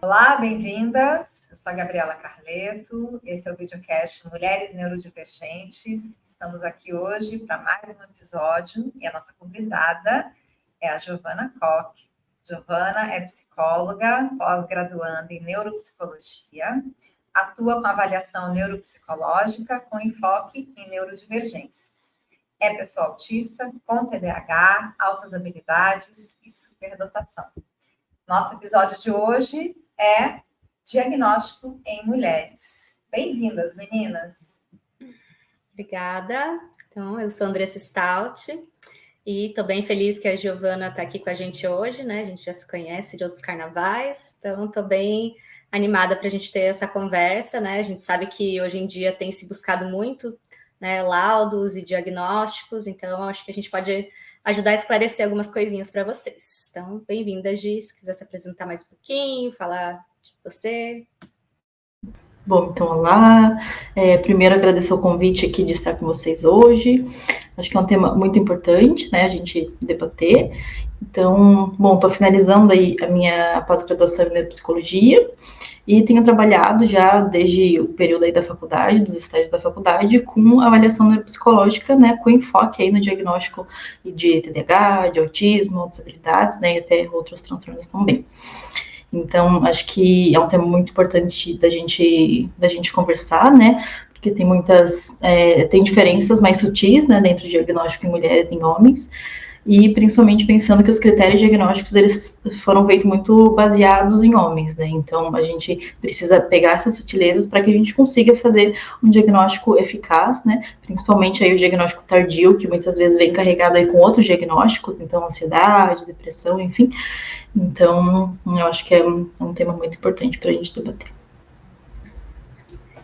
Olá, bem-vindas. Eu sou a Gabriela Carleto. Esse é o videocast Mulheres Neurodivergentes. Estamos aqui hoje para mais um episódio e a nossa convidada é a Giovana Koch. Giovana é psicóloga, pós-graduanda em neuropsicologia, atua com avaliação neuropsicológica com enfoque em neurodivergências. É pessoa autista, com TDAH, altas habilidades e superdotação. Nosso episódio de hoje é diagnóstico em mulheres. Bem-vindas, meninas. Obrigada. Então, eu sou Andressa Stout e estou bem feliz que a Giovana está aqui com a gente hoje, né? A gente já se conhece de outros carnavais, então estou bem animada para a gente ter essa conversa, né? A gente sabe que hoje em dia tem se buscado muito, né, laudos e diagnósticos, então acho que a gente pode ajudar a esclarecer algumas coisinhas para vocês. Então, bem-vinda, Gi, se quiser se apresentar mais um pouquinho, falar de você. Bom, então, olá. Primeiro, agradecer o convite aqui de estar com vocês hoje. Acho que é um tema muito importante, né, a gente debater. Então, bom, estou finalizando aí a minha pós-graduação em psicologia e tenho trabalhado já desde o período aí da faculdade, dos estágios da faculdade, com avaliação neuropsicológica, né, com enfoque aí no diagnóstico de TDAH, de autismo, outras habilidades, né, e até outros transtornos também. Então, acho que é um tema muito importante da gente conversar, né? Porque tem tem diferenças mais sutis, né, dentro do diagnóstico em mulheres e em homens, e principalmente pensando que os critérios diagnósticos, eles foram feitos muito baseados em homens, né? Então, a gente precisa pegar essas sutilezas para que a gente consiga fazer um diagnóstico eficaz, né? Principalmente aí o diagnóstico tardio, que muitas vezes vem carregado aí com outros diagnósticos, então ansiedade, depressão, enfim. Então, eu acho que é um tema muito importante para a gente debater.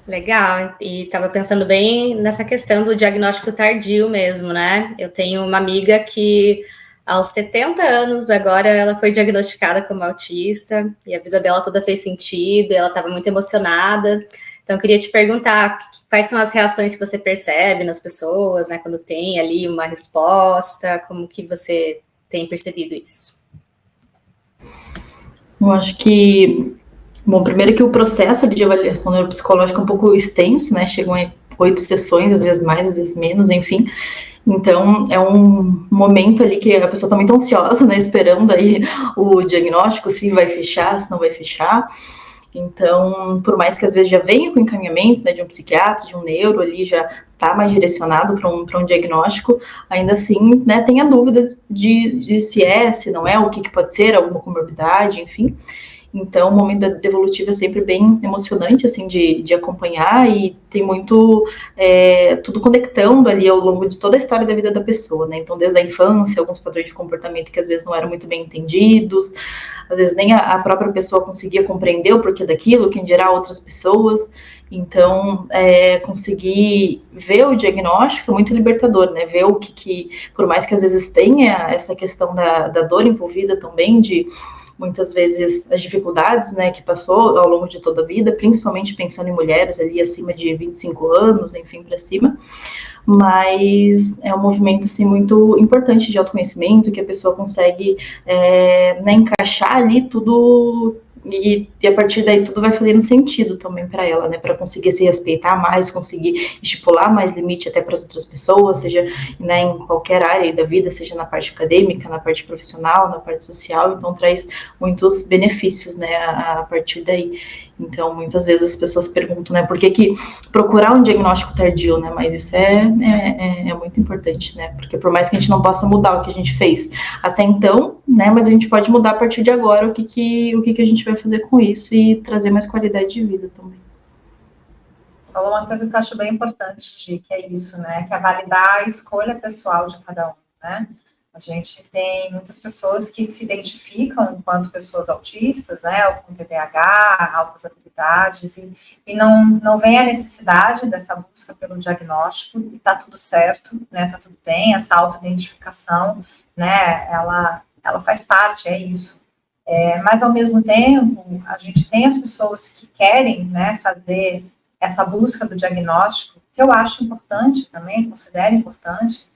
Legal, e estava pensando bem nessa questão do diagnóstico tardio mesmo, né? Eu tenho uma amiga que aos 70 anos agora ela foi diagnosticada como autista e a vida dela toda fez sentido, e ela estava muito emocionada. Então, eu queria te perguntar quais são as reações que você percebe nas pessoas, né? Quando tem ali uma resposta, como que você tem percebido isso? Eu acho que, bom, primeiro que o processo de avaliação neuropsicológica é um pouco extenso, né? Chegam em 8 sessões, às vezes mais, às vezes menos, enfim. Então, é um momento ali que a pessoa está muito ansiosa, né? Esperando aí o diagnóstico, se vai fechar, se não vai fechar. Então, por mais que às vezes já venha com encaminhamento, né, de um psiquiatra, de um neuro ali, já está mais direcionado para um diagnóstico, ainda assim, né, tem a dúvida de se é, se não é, o que pode ser, alguma comorbidade, enfim. Então, o momento da devolutiva é sempre bem emocionante, assim, de acompanhar, e tem muito, tudo conectando ali ao longo de toda a história da vida da pessoa, né? Então, desde a infância, alguns padrões de comportamento que às vezes não eram muito bem entendidos, às vezes nem a própria pessoa conseguia compreender o porquê daquilo, quem dirá outras pessoas. Então, conseguir ver o diagnóstico é muito libertador, né? Ver o que por mais que às vezes tenha essa questão da dor envolvida também, de muitas vezes as dificuldades, né, que passou ao longo de toda a vida, principalmente pensando em mulheres ali acima de 25 anos, enfim, para cima, mas é um movimento, assim, muito importante de autoconhecimento, que a pessoa consegue, né, encaixar ali tudo, e a partir daí tudo vai fazendo sentido também para ela, né, para conseguir se respeitar mais, conseguir estipular mais limite até para as outras pessoas, seja, né, em qualquer área da vida, seja na parte acadêmica, na parte profissional, na parte social. Então traz muitos benefícios, né, a partir daí. Então, muitas vezes as pessoas perguntam, né, por que procurar um diagnóstico tardio, né, mas isso é muito importante, né, porque por mais que a gente não possa mudar o que a gente fez até então, né, mas a gente pode mudar a partir de agora o que a gente vai fazer com isso e trazer mais qualidade de vida também. Você falou uma coisa que eu acho bem importante, Gi, que é isso, né, que é validar a escolha pessoal de cada um, né. A gente tem muitas pessoas que se identificam enquanto pessoas autistas, né, ou com TDAH, altas habilidades, e não vem a necessidade dessa busca pelo diagnóstico, e tá tudo certo, né, tá tudo bem, essa autoidentificação, né, ela faz parte, é isso. Mas, ao mesmo tempo, a gente tem as pessoas que querem, né, fazer essa busca do diagnóstico, que eu acho importante também, considero importante,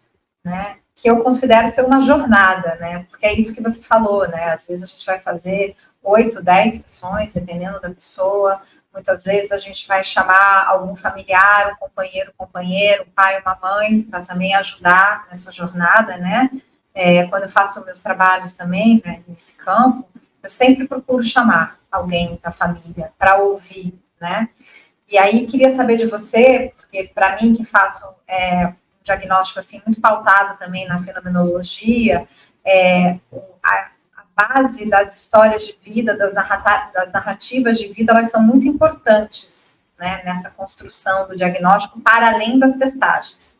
né, que eu considero ser uma jornada, né? Porque é isso que você falou, né? Às vezes a gente vai fazer 8, 10 sessões, dependendo da pessoa. Muitas vezes a gente vai chamar algum familiar, um companheiro, um pai, uma mãe, para também ajudar nessa jornada, né? Quando eu faço meus trabalhos também, né, nesse campo, eu sempre procuro chamar alguém da família para ouvir, né? E aí queria saber de você, porque para mim que faço um diagnóstico assim muito pautado também na fenomenologia, a base das histórias de vida, das narrativas de vida, elas são muito importantes, né, nessa construção do diagnóstico, para além das testagens.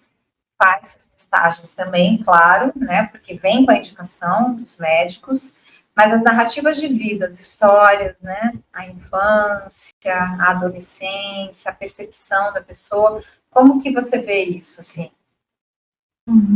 Faz as testagens também, claro, né, porque vem com a indicação dos médicos, mas as narrativas de vida, as histórias, né, a infância, a adolescência, a percepção da pessoa, como que você vê isso, assim?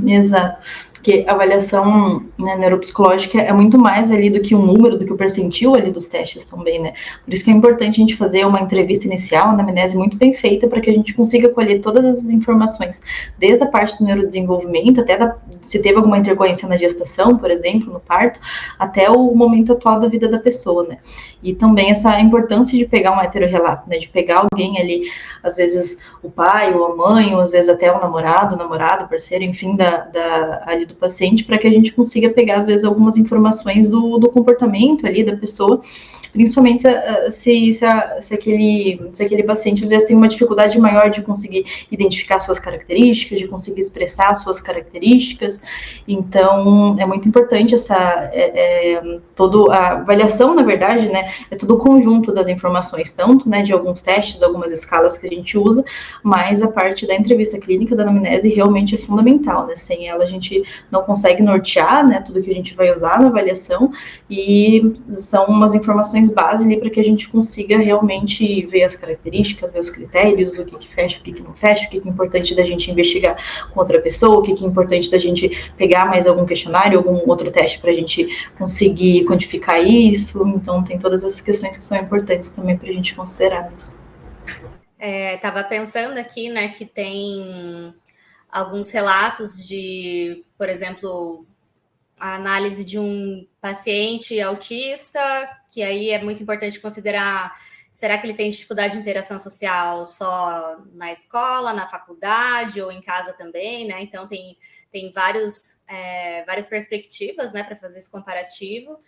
Exato, porque a avaliação, né, neuropsicológica é muito mais ali do que um número, do que o percentil ali dos testes também, né? Por isso que é importante a gente fazer uma entrevista inicial, na anamnese muito bem feita, para que a gente consiga colher todas essas informações, desde a parte do neurodesenvolvimento, até se teve alguma intercorrência na gestação, por exemplo, no parto, até o momento atual da vida da pessoa, né? E também essa importância de pegar um heterorrelato, né? De pegar alguém ali, às vezes o pai ou a mãe, ou às vezes até o namorado, parceiro, enfim, ali do paciente, para que a gente consiga pegar, às vezes, algumas informações do comportamento ali da pessoa, principalmente se aquele paciente, às vezes, tem uma dificuldade maior de conseguir identificar suas características, de conseguir expressar suas características. Então, é muito importante toda a avaliação, na verdade, né, é todo o conjunto das informações, tanto, né, de alguns testes, algumas escalas que a gente usa, mas a parte da entrevista clínica, da anamnese, realmente é fundamental, né? Sem ela a gente não consegue nortear, né, tudo que a gente vai usar na avaliação, e são umas informações base ali para que a gente consiga realmente ver as características, ver os critérios, o que fecha, o que não fecha, o que é importante da gente investigar com outra pessoa, o que é importante da gente pegar mais algum questionário, algum outro teste para a gente conseguir quantificar isso. Então tem todas essas questões que são importantes também para a gente considerar isso. Estava pensando aqui, né, que tem alguns relatos de, por exemplo, a análise de um paciente autista, que aí é muito importante considerar, será que ele tem dificuldade de interação social só na escola, na faculdade ou em casa também, né? Então tem várias perspectivas, né, para fazer esse comparativo.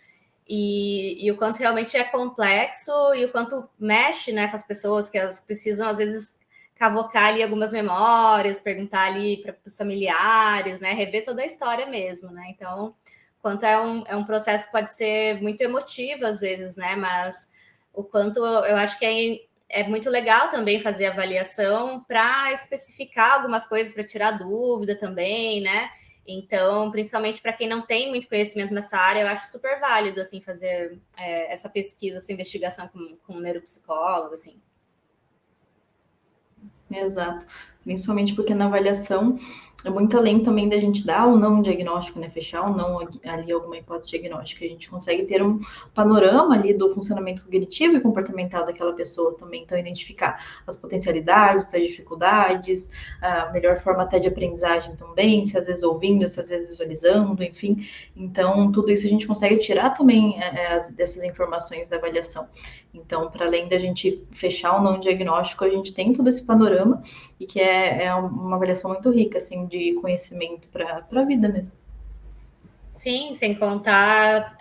E o quanto realmente é complexo e o quanto mexe, né, com as pessoas, que elas precisam, às vezes, cavocar ali algumas memórias, perguntar ali para os familiares, né, rever toda a história mesmo, né, então, quanto é um processo que pode ser muito emotivo, às vezes, né, mas o quanto eu acho que é muito legal também fazer avaliação para especificar algumas coisas, para tirar dúvida também, né, então, principalmente para quem não tem muito conhecimento nessa área, eu acho super válido, assim, fazer essa pesquisa, essa investigação com um neuropsicólogo, assim. Exato. Principalmente porque na avaliação é muito além também da gente dar ou não um diagnóstico, né? Fechar ou não ali alguma hipótese diagnóstica. A gente consegue ter um panorama ali do funcionamento cognitivo e comportamental daquela pessoa também. Então, identificar as potencialidades, as dificuldades, a melhor forma até de aprendizagem também, se às vezes ouvindo, se às vezes visualizando, enfim. Então, tudo isso a gente consegue tirar também dessas informações da avaliação. Então, para além da gente fechar ou não um diagnóstico, a gente tem todo esse panorama e que é uma avaliação muito rica, assim, de conhecimento para a vida mesmo. Sim, sem contar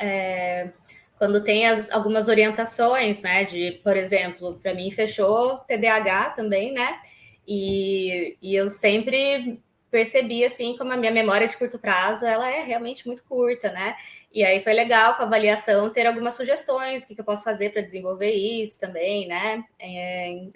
quando tem algumas orientações, né, de, por exemplo, para mim fechou TDAH também, né, e eu sempre percebi, assim, como a minha memória de curto prazo, ela é realmente muito curta, né, e aí foi legal com a avaliação ter algumas sugestões, o que eu posso fazer para desenvolver isso também, né,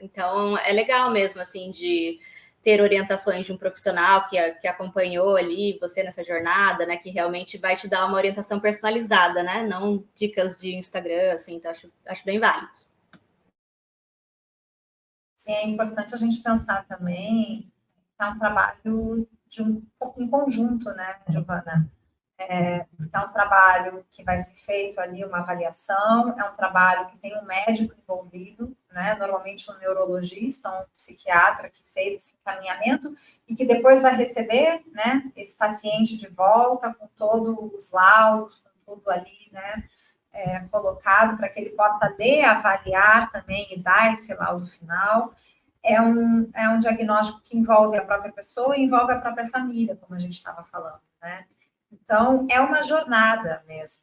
então é legal mesmo, assim, de ter orientações de um profissional que acompanhou ali você nessa jornada, né, que realmente vai te dar uma orientação personalizada, né, não dicas de Instagram, assim, então acho bem válido. Sim, é importante a gente pensar também que é um trabalho em conjunto, né, Giovana? É um trabalho que vai ser feito ali, uma avaliação, é um trabalho que tem um médico envolvido, né? Normalmente um neurologista, um psiquiatra que fez esse encaminhamento e que depois vai receber, né, esse paciente de volta com todos os laudos, com tudo ali, né, colocado para que ele possa ler, avaliar também e dar esse laudo final. É um diagnóstico que envolve a própria pessoa e envolve a própria família, como a gente estava falando, né? Então, é uma jornada mesmo.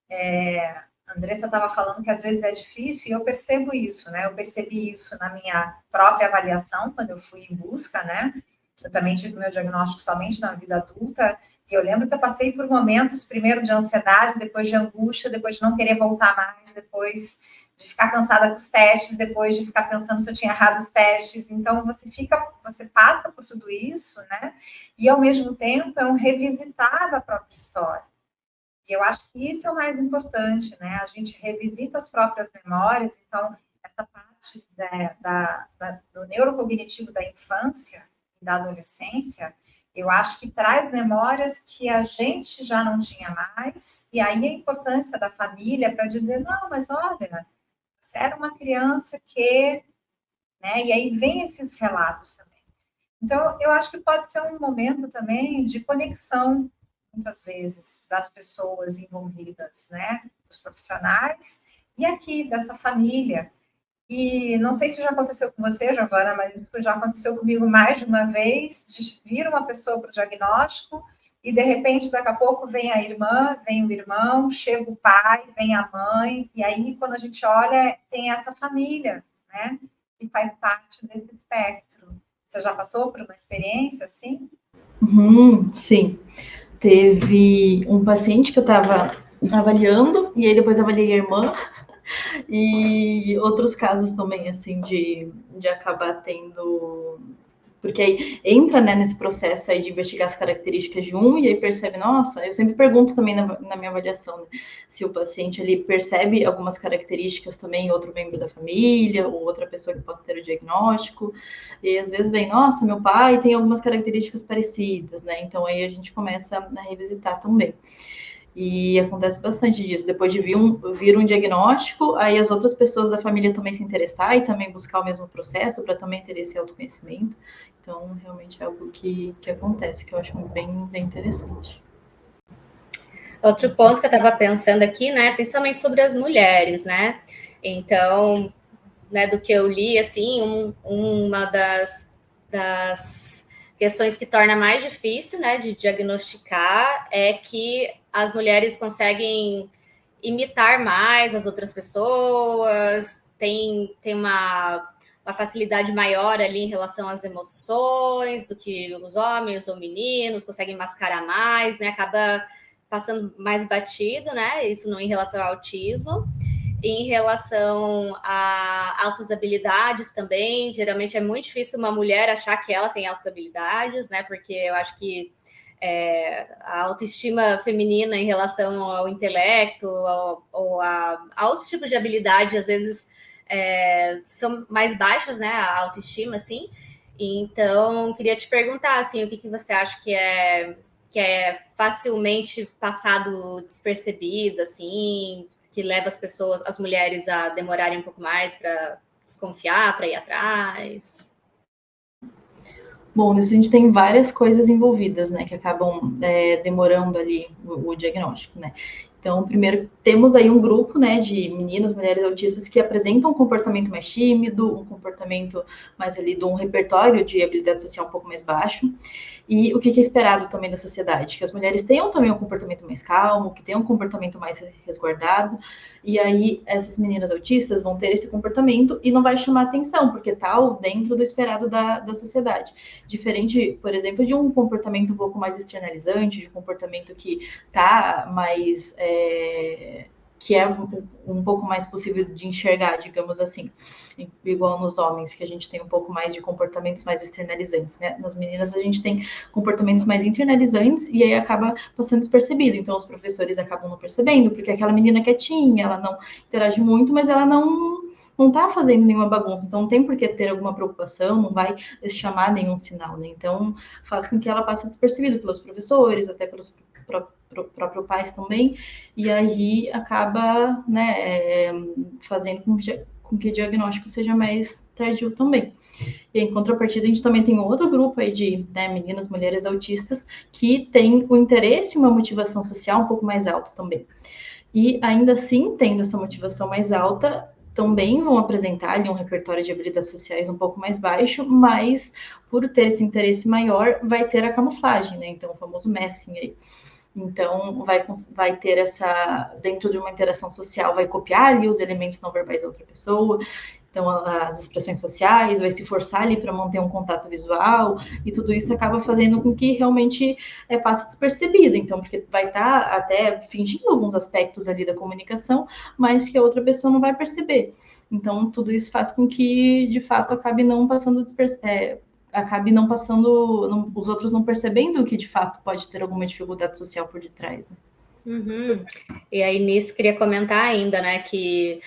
A Andressa estava falando que às vezes é difícil, e eu percebo isso, né? Eu percebi isso na minha própria avaliação, quando eu fui em busca, né? Eu também tive meu diagnóstico somente na vida adulta, e eu lembro que eu passei por momentos, primeiro de ansiedade, depois de angústia, depois de não querer voltar mais, depois de ficar cansada com os testes, depois de ficar pensando se eu tinha errado os testes. Então, você passa por tudo isso, né? E, ao mesmo tempo, é um revisitar da própria história. E eu acho que isso é o mais importante, né? A gente revisita as próprias memórias. Então, essa parte do neurocognitivo da infância e da adolescência, eu acho que traz memórias que a gente já não tinha mais. E aí a importância da família para dizer, não, mas olha, você era uma criança que... né? E aí vem esses relatos também. Então, eu acho que pode ser um momento também de conexão, muitas vezes, das pessoas envolvidas, né? Dos profissionais e aqui, dessa família. E não sei se já aconteceu com você, Giovana, mas isso já aconteceu comigo mais de uma vez, de vir uma pessoa para o diagnóstico e, de repente, daqui a pouco vem a irmã, vem o irmão, chega o pai, vem a mãe, e aí, quando a gente olha, tem essa família, né? Que faz parte desse espectro. Você já passou por uma experiência assim? Sim. Teve um paciente que eu estava avaliando, e aí depois avaliei a irmã, e outros casos também, assim, de acabar tendo... Porque aí entra, né, nesse processo aí de investigar as características de um, e aí percebe, nossa, eu sempre pergunto também na minha avaliação, né, se o paciente ali percebe algumas características também em outro membro da família, ou outra pessoa que possa ter o diagnóstico, e às vezes vem, nossa, meu pai tem algumas características parecidas, né, então aí a gente começa a revisitar também. E acontece bastante disso. Depois de vir um diagnóstico, aí as outras pessoas da família também se interessar e também buscar o mesmo processo para também ter esse autoconhecimento. Então, realmente é algo que acontece, que eu acho bem, bem interessante. Outro ponto que eu estava pensando aqui, né, principalmente sobre as mulheres, né? Então, né, do que eu li, assim, uma das questões que torna mais difícil, né, de diagnosticar é que as mulheres conseguem imitar mais as outras pessoas, tem uma facilidade maior ali em relação às emoções do que os homens ou meninos, conseguem mascarar mais, né, acaba passando mais batido, né, isso não em relação ao autismo. Em relação a altas habilidades também, geralmente é muito difícil uma mulher achar que ela tem altas habilidades, né? Porque eu acho que a autoestima feminina em relação ao intelecto ou a outros tipos de habilidade, às vezes, são mais baixas, né? A autoestima, assim. Então, queria te perguntar, assim, o que você acha que é facilmente passado despercebido, assim, que leva as mulheres a demorarem um pouco mais para desconfiar, para ir atrás? Bom, nisso a gente tem várias coisas envolvidas, né, que acabam demorando ali o diagnóstico, né. Então, primeiro, temos aí um grupo, né, de meninas, mulheres autistas que apresentam um comportamento mais tímido, um comportamento mais ali de um repertório de habilidade social um pouco mais baixo. E o que é esperado também da sociedade? Que as mulheres tenham também um comportamento mais calmo, que tenham um comportamento mais resguardado. E aí, essas meninas autistas vão ter esse comportamento e não vai chamar atenção, porque tá dentro do esperado da sociedade. Diferente, por exemplo, de um comportamento um pouco mais externalizante, de um comportamento que tá mais... que é um pouco mais possível de enxergar, digamos assim, igual nos homens, que a gente tem um pouco mais de comportamentos mais externalizantes, né? Nas meninas a gente tem comportamentos mais internalizantes e aí acaba passando despercebido, então os professores acabam não percebendo, porque aquela menina quietinha, ela não interage muito, mas ela não tá fazendo nenhuma bagunça, então não tem por que ter alguma preocupação, não vai chamar nenhum sinal, né? Então faz com que ela passe despercebido pelos professores, até pelos próprio pais também, e aí acaba, né, fazendo com que o diagnóstico seja mais tardio também. E em contrapartida, a gente também tem um outro grupo aí de, né, meninas, mulheres autistas, que tem o interesse e uma motivação social um pouco mais alta também. E ainda assim, tendo essa motivação mais alta, também vão apresentar ali um repertório de habilidades sociais um pouco mais baixo, mas por ter esse interesse maior, vai ter a camuflagem, né? Então, o famoso masking aí. Então, vai ter essa, dentro de uma interação social, vai copiar ali os elementos não verbais da outra pessoa, então as expressões faciais, vai se forçar ali para manter um contato visual, e tudo isso acaba fazendo com que realmente passe despercebido, então, porque vai estar até fingindo alguns aspectos ali da comunicação, mas que a outra pessoa não vai perceber. Então, tudo isso faz com que, de fato, acabe não passando os outros não percebendo que de fato pode ter alguma dificuldade social por detrás. Né? Uhum. E aí nisso queria comentar ainda, né, que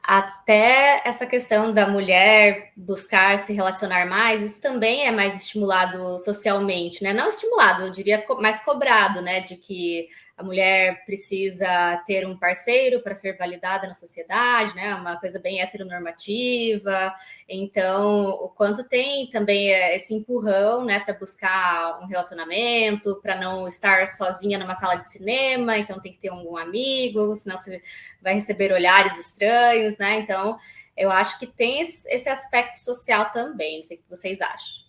até essa questão da mulher buscar se relacionar mais, isso também é mais estimulado socialmente, né? Não estimulado, eu diria mais cobrado, né? De que a mulher precisa ter um parceiro para ser validada na sociedade, né? Uma coisa bem heteronormativa. Então, o quanto tem também esse empurrão, né? Para buscar um relacionamento, para não estar sozinha numa sala de cinema, então tem que ter um amigo, senão você vai receber olhares estranhos, né? Então, eu acho que tem esse aspecto social também. Não sei o que vocês acham.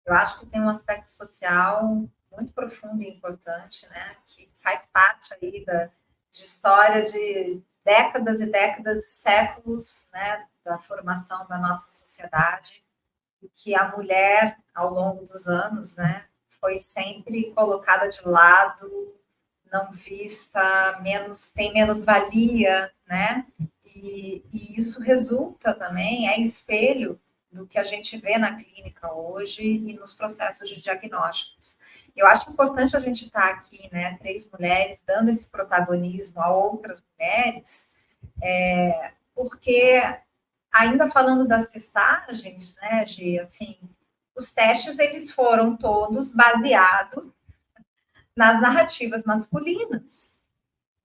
Eu acho que tem um aspecto social muito profundo e importante, né? Que faz parte aí de história de décadas e décadas, séculos, né? Da formação da nossa sociedade, e que a mulher, ao longo dos anos, né? Foi sempre colocada de lado, não vista, tem menos valia, né? E isso resulta também, é espelho do que a gente vê na clínica hoje e nos processos de diagnósticos. Eu acho importante a gente estar aqui, né, 3 mulheres, dando esse protagonismo a outras mulheres, porque ainda falando das testagens, né, assim, os testes eles foram todos baseados nas narrativas masculinas.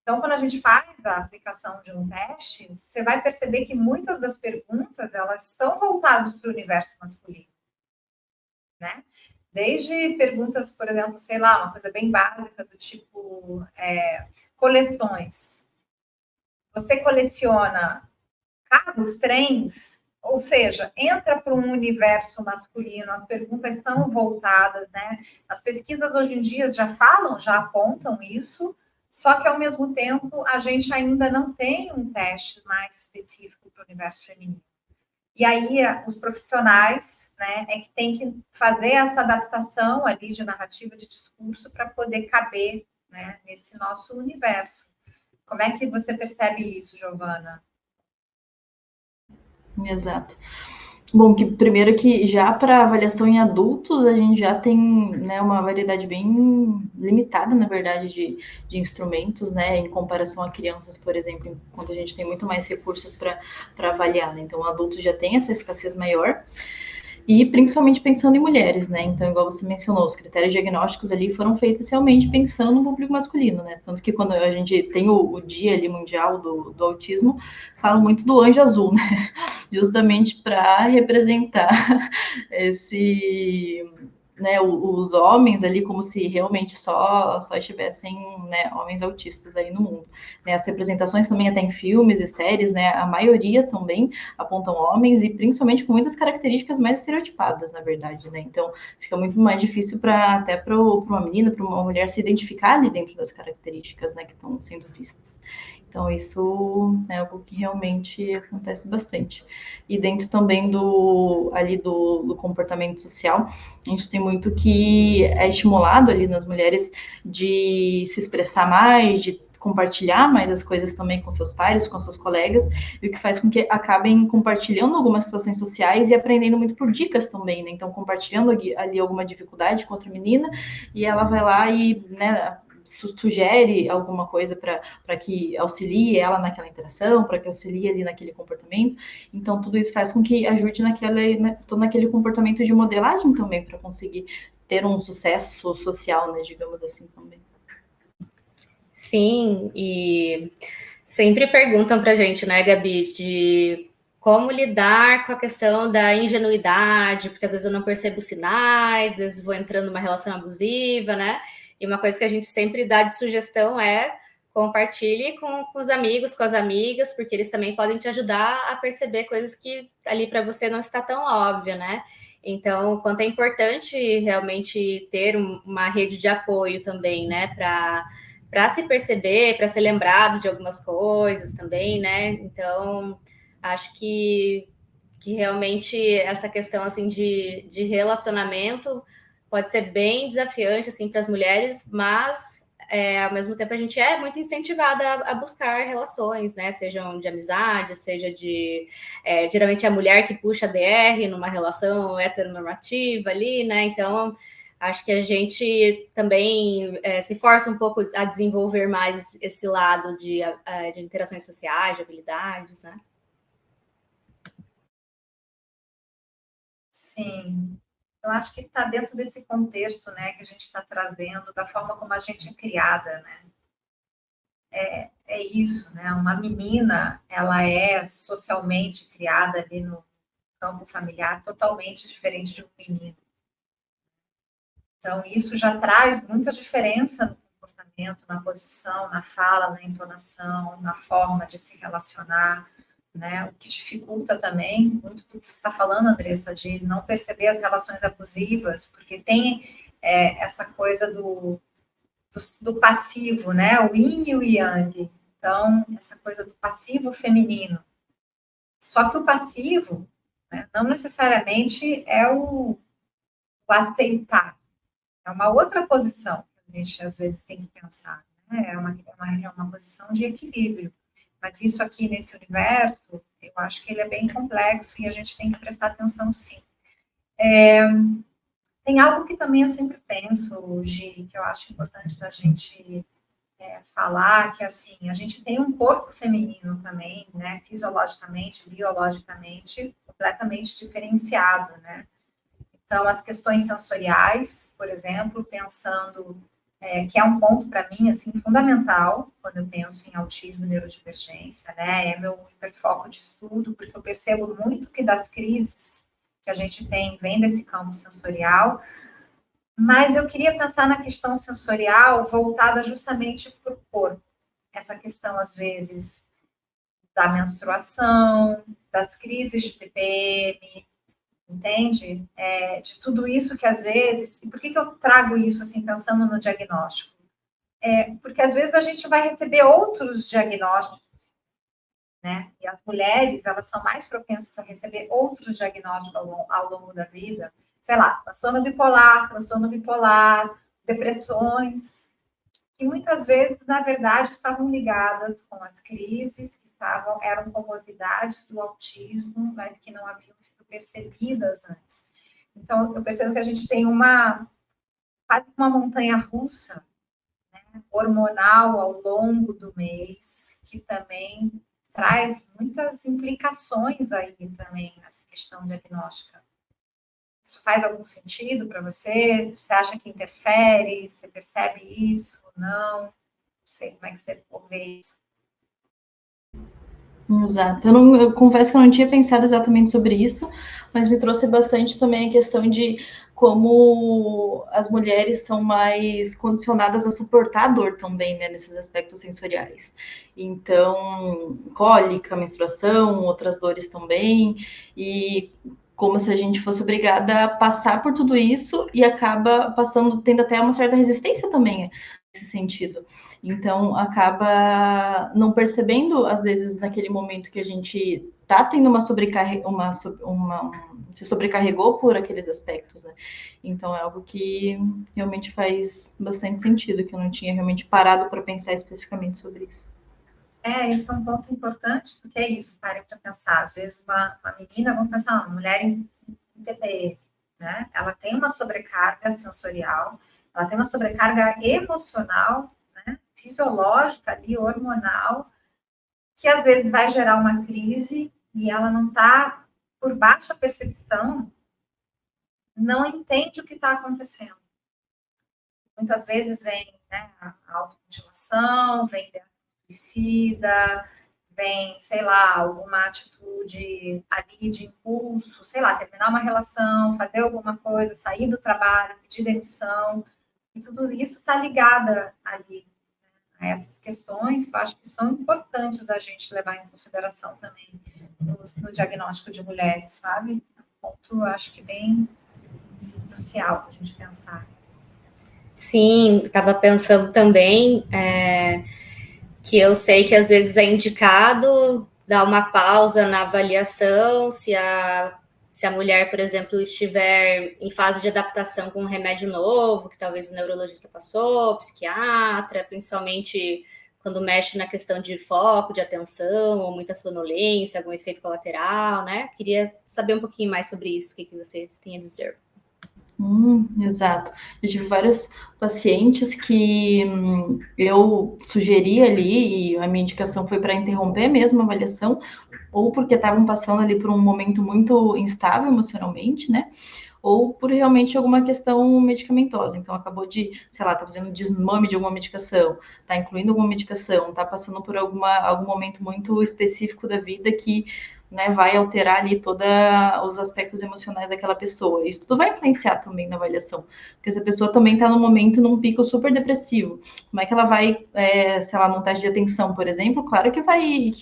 Então, quando a gente faz a aplicação de um teste, você vai perceber que muitas das perguntas, elas estão voltadas para o universo masculino, né? Desde perguntas, por exemplo, sei lá, uma coisa bem básica do tipo coleções. Você coleciona carros, trens? Ou seja, entra para um universo masculino, as perguntas estão voltadas, né? As pesquisas hoje em dia já falam, já apontam isso, só que, ao mesmo tempo, a gente ainda não tem um teste mais específico para o universo feminino. E aí, os profissionais, né, é que tem que fazer essa adaptação ali de narrativa, de discurso, para poder caber, né, nesse nosso universo. Como é que você percebe isso, Giovana? Exato. Bom, que primeiro que já para avaliação em adultos, a gente já tem, né, uma variedade bem limitada, na verdade, de instrumentos, né, em comparação a crianças, por exemplo, enquanto a gente tem muito mais recursos para avaliar, né? Então, adultos já tem essa escassez maior. E principalmente pensando em mulheres, né? Então, igual você mencionou, os critérios diagnósticos ali foram feitos realmente pensando no público masculino, né? Tanto que quando a gente tem o dia ali mundial do autismo, fala muito do anjo azul, né? Justamente para representar esse, né, os homens ali como se realmente só estivessem, né, homens autistas aí no mundo. Né, as representações também até em filmes e séries, né, a maioria também apontam homens e principalmente com muitas características mais estereotipadas, na verdade, né? Então fica muito mais difícil até para uma menina, para uma mulher se identificar ali dentro das características, né, que estão sendo vistas. Então, isso é algo que realmente acontece bastante. E dentro também do comportamento social, a gente tem muito que é estimulado ali nas mulheres de se expressar mais, de compartilhar mais as coisas também com seus pares, com seus colegas, e o que faz com que acabem compartilhando algumas situações sociais e aprendendo muito por dicas também, né? Então, compartilhando ali alguma dificuldade com outra menina, e ela vai lá e, né, sugere alguma coisa para que auxilie ela naquela interação, para que auxilie ali naquele comportamento. Então, tudo isso faz com que ajude todo naquele comportamento de modelagem também, para conseguir ter um sucesso social, né, digamos assim, também. Sim, e sempre perguntam para a gente, né, Gabi, de como lidar com a questão da ingenuidade, porque às vezes eu não percebo sinais, às vezes vou entrando numa relação abusiva, né? E uma coisa que a gente sempre dá de sugestão é compartilhe com os amigos, com as amigas, porque eles também podem te ajudar a perceber coisas que ali para você não está tão óbvia, né? Então, quanto é importante realmente ter uma rede de apoio também, né, para se perceber, para ser lembrado de algumas coisas também, né? Então, acho que realmente essa questão assim de relacionamento pode ser bem desafiante assim para as mulheres, mas ao mesmo tempo a gente é muito incentivada a buscar relações, né? Sejam de amizade, seja de geralmente é a mulher que puxa a DR numa relação heteronormativa ali, né? Então acho que a gente também se força um pouco a desenvolver mais esse lado de interações sociais, de habilidades, né? Sim, eu acho que está dentro desse contexto, né, que a gente está trazendo, da forma como a gente é criada, né? É isso, né? Uma menina, ela é socialmente criada ali no campo familiar totalmente diferente de um menino. Então, isso já traz muita diferença no comportamento, na posição, na fala, na entonação, na forma de se relacionar, né? O que dificulta também muito do que você está falando, Andressa, de não perceber as relações abusivas, porque tem essa coisa do passivo, né? O yin e o yang. Então, essa coisa do passivo feminino. Só que o passivo, né, não necessariamente é o aceitar. É uma outra posição que a gente às vezes tem que pensar, né? É uma posição de equilíbrio. Mas isso aqui nesse universo, eu acho que ele é bem complexo e a gente tem que prestar atenção sim. Tem algo que também eu sempre penso, Gi, que eu acho importante da gente falar, que assim, a gente tem um corpo feminino também, né? Fisiologicamente, biologicamente, completamente diferenciado, né? Então, as questões sensoriais, por exemplo, pensando que é um ponto para mim assim fundamental quando eu penso em autismo e neurodivergência, né? É meu hiperfoco de estudo, porque eu percebo muito que das crises que a gente tem vem desse campo sensorial, mas eu queria pensar na questão sensorial voltada justamente para o corpo. Essa questão, às vezes, da menstruação, das crises de TPM, entende? De tudo isso que às vezes. E por que eu trago isso assim, pensando no diagnóstico? Porque às vezes a gente vai receber outros diagnósticos, né? E as mulheres, elas são mais propensas a receber outros diagnósticos ao longo da vida. Sei lá, transtorno bipolar, depressões, que muitas vezes, na verdade, estavam ligadas com as crises, eram comorbidades do autismo, mas que não haviam sido percebidas antes. Então, eu percebo que a gente tem quase uma montanha russa, né, hormonal ao longo do mês, que também traz muitas implicações aí também nessa questão diagnóstica. Isso faz algum sentido para você? Você acha que interfere? Você percebe isso? Não sei como é que você vê isso. Exato. Eu confesso que eu não tinha pensado exatamente sobre isso, mas me trouxe bastante também a questão de como as mulheres são mais condicionadas a suportar a dor também, né, nesses aspectos sensoriais. Então, cólica, menstruação, outras dores também, e como se a gente fosse obrigada a passar por tudo isso e acaba tendo até uma certa resistência também nesse sentido. Então, acaba não percebendo, às vezes, naquele momento que a gente está tendo se sobrecarregou por aqueles aspectos, né? Então, é algo que realmente faz bastante sentido, que eu não tinha realmente parado para pensar especificamente sobre isso. Esse é um ponto importante, porque é isso, parem para pensar. Às vezes, uma menina, vamos pensar, uma mulher em TPM, né? Ela tem uma sobrecarga sensorial, ela tem uma sobrecarga emocional, né, fisiológica ali, hormonal, que às vezes vai gerar uma crise e ela não está, por baixa percepção, não entende o que está acontecendo. Muitas vezes vem, né, a automutilação, vem suicida, vem, sei lá, alguma atitude ali de impulso, sei lá, terminar uma relação, fazer alguma coisa, sair do trabalho, pedir demissão, e tudo isso está ligada ali, né, a essas questões que eu acho que são importantes a gente levar em consideração também no diagnóstico de mulheres, sabe? É um ponto, eu acho que bem assim, crucial para a gente pensar. Sim, estava pensando também que eu sei que às vezes é indicado dar uma pausa na avaliação se a mulher, por exemplo, estiver em fase de adaptação com um remédio novo, que talvez o neurologista passou, o psiquiatra, principalmente quando mexe na questão de foco, de atenção, ou muita sonolência, algum efeito colateral, né? Queria saber um pouquinho mais sobre isso, o que você tem a dizer. Exato. Eu tive vários pacientes que eu sugeri ali, e a minha indicação foi para interromper mesmo a avaliação, ou porque estavam passando ali por um momento muito instável emocionalmente, né? Ou por realmente alguma questão medicamentosa. Então, acabou de, sei lá, tá fazendo desmame de alguma medicação, tá incluindo alguma medicação, tá passando por algum momento muito específico da vida que, né, vai alterar ali todos os aspectos emocionais daquela pessoa. Isso tudo vai influenciar também na avaliação, porque se a pessoa também está no momento num pico super depressivo, como é que ela vai, sei lá, num teste de atenção, por exemplo, claro que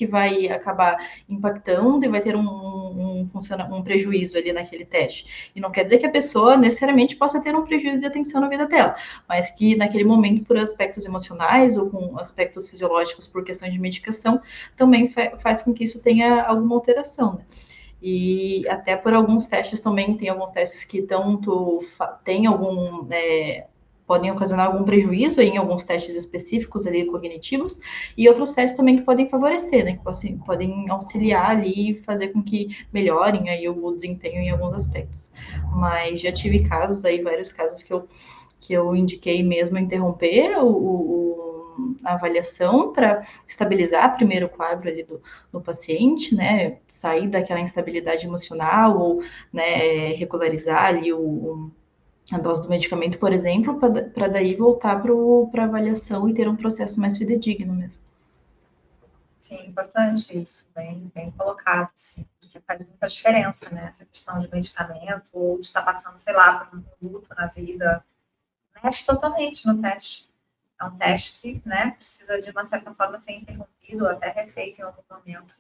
vai acabar impactando e vai ter um prejuízo ali naquele teste. E não quer dizer que a pessoa necessariamente possa ter um prejuízo de atenção na vida dela, mas que naquele momento, por aspectos emocionais ou com aspectos fisiológicos por questão de medicação, também faz com que isso tenha alguma alteração, né? E até por alguns testes também, tem alguns testes que tem algum... podem ocasionar algum prejuízo em alguns testes específicos ali cognitivos, e outros testes também que podem favorecer, né, que podem auxiliar ali e fazer com que melhorem aí o desempenho em alguns aspectos. Mas já tive casos aí, vários casos que eu indiquei mesmo interromper a avaliação para estabilizar primeiro o quadro ali do paciente, né, sair daquela instabilidade emocional ou, né, regularizar ali a dose do medicamento, por exemplo, para daí voltar para a avaliação e ter um processo mais fidedigno mesmo. Sim, importante isso, bem colocado, sim, porque faz muita diferença, né, essa questão de medicamento, ou de estar passando, sei lá, por um luto na vida, mexe totalmente no teste. É um teste que, né, precisa de uma certa forma ser interrompido ou até refeito em algum momento.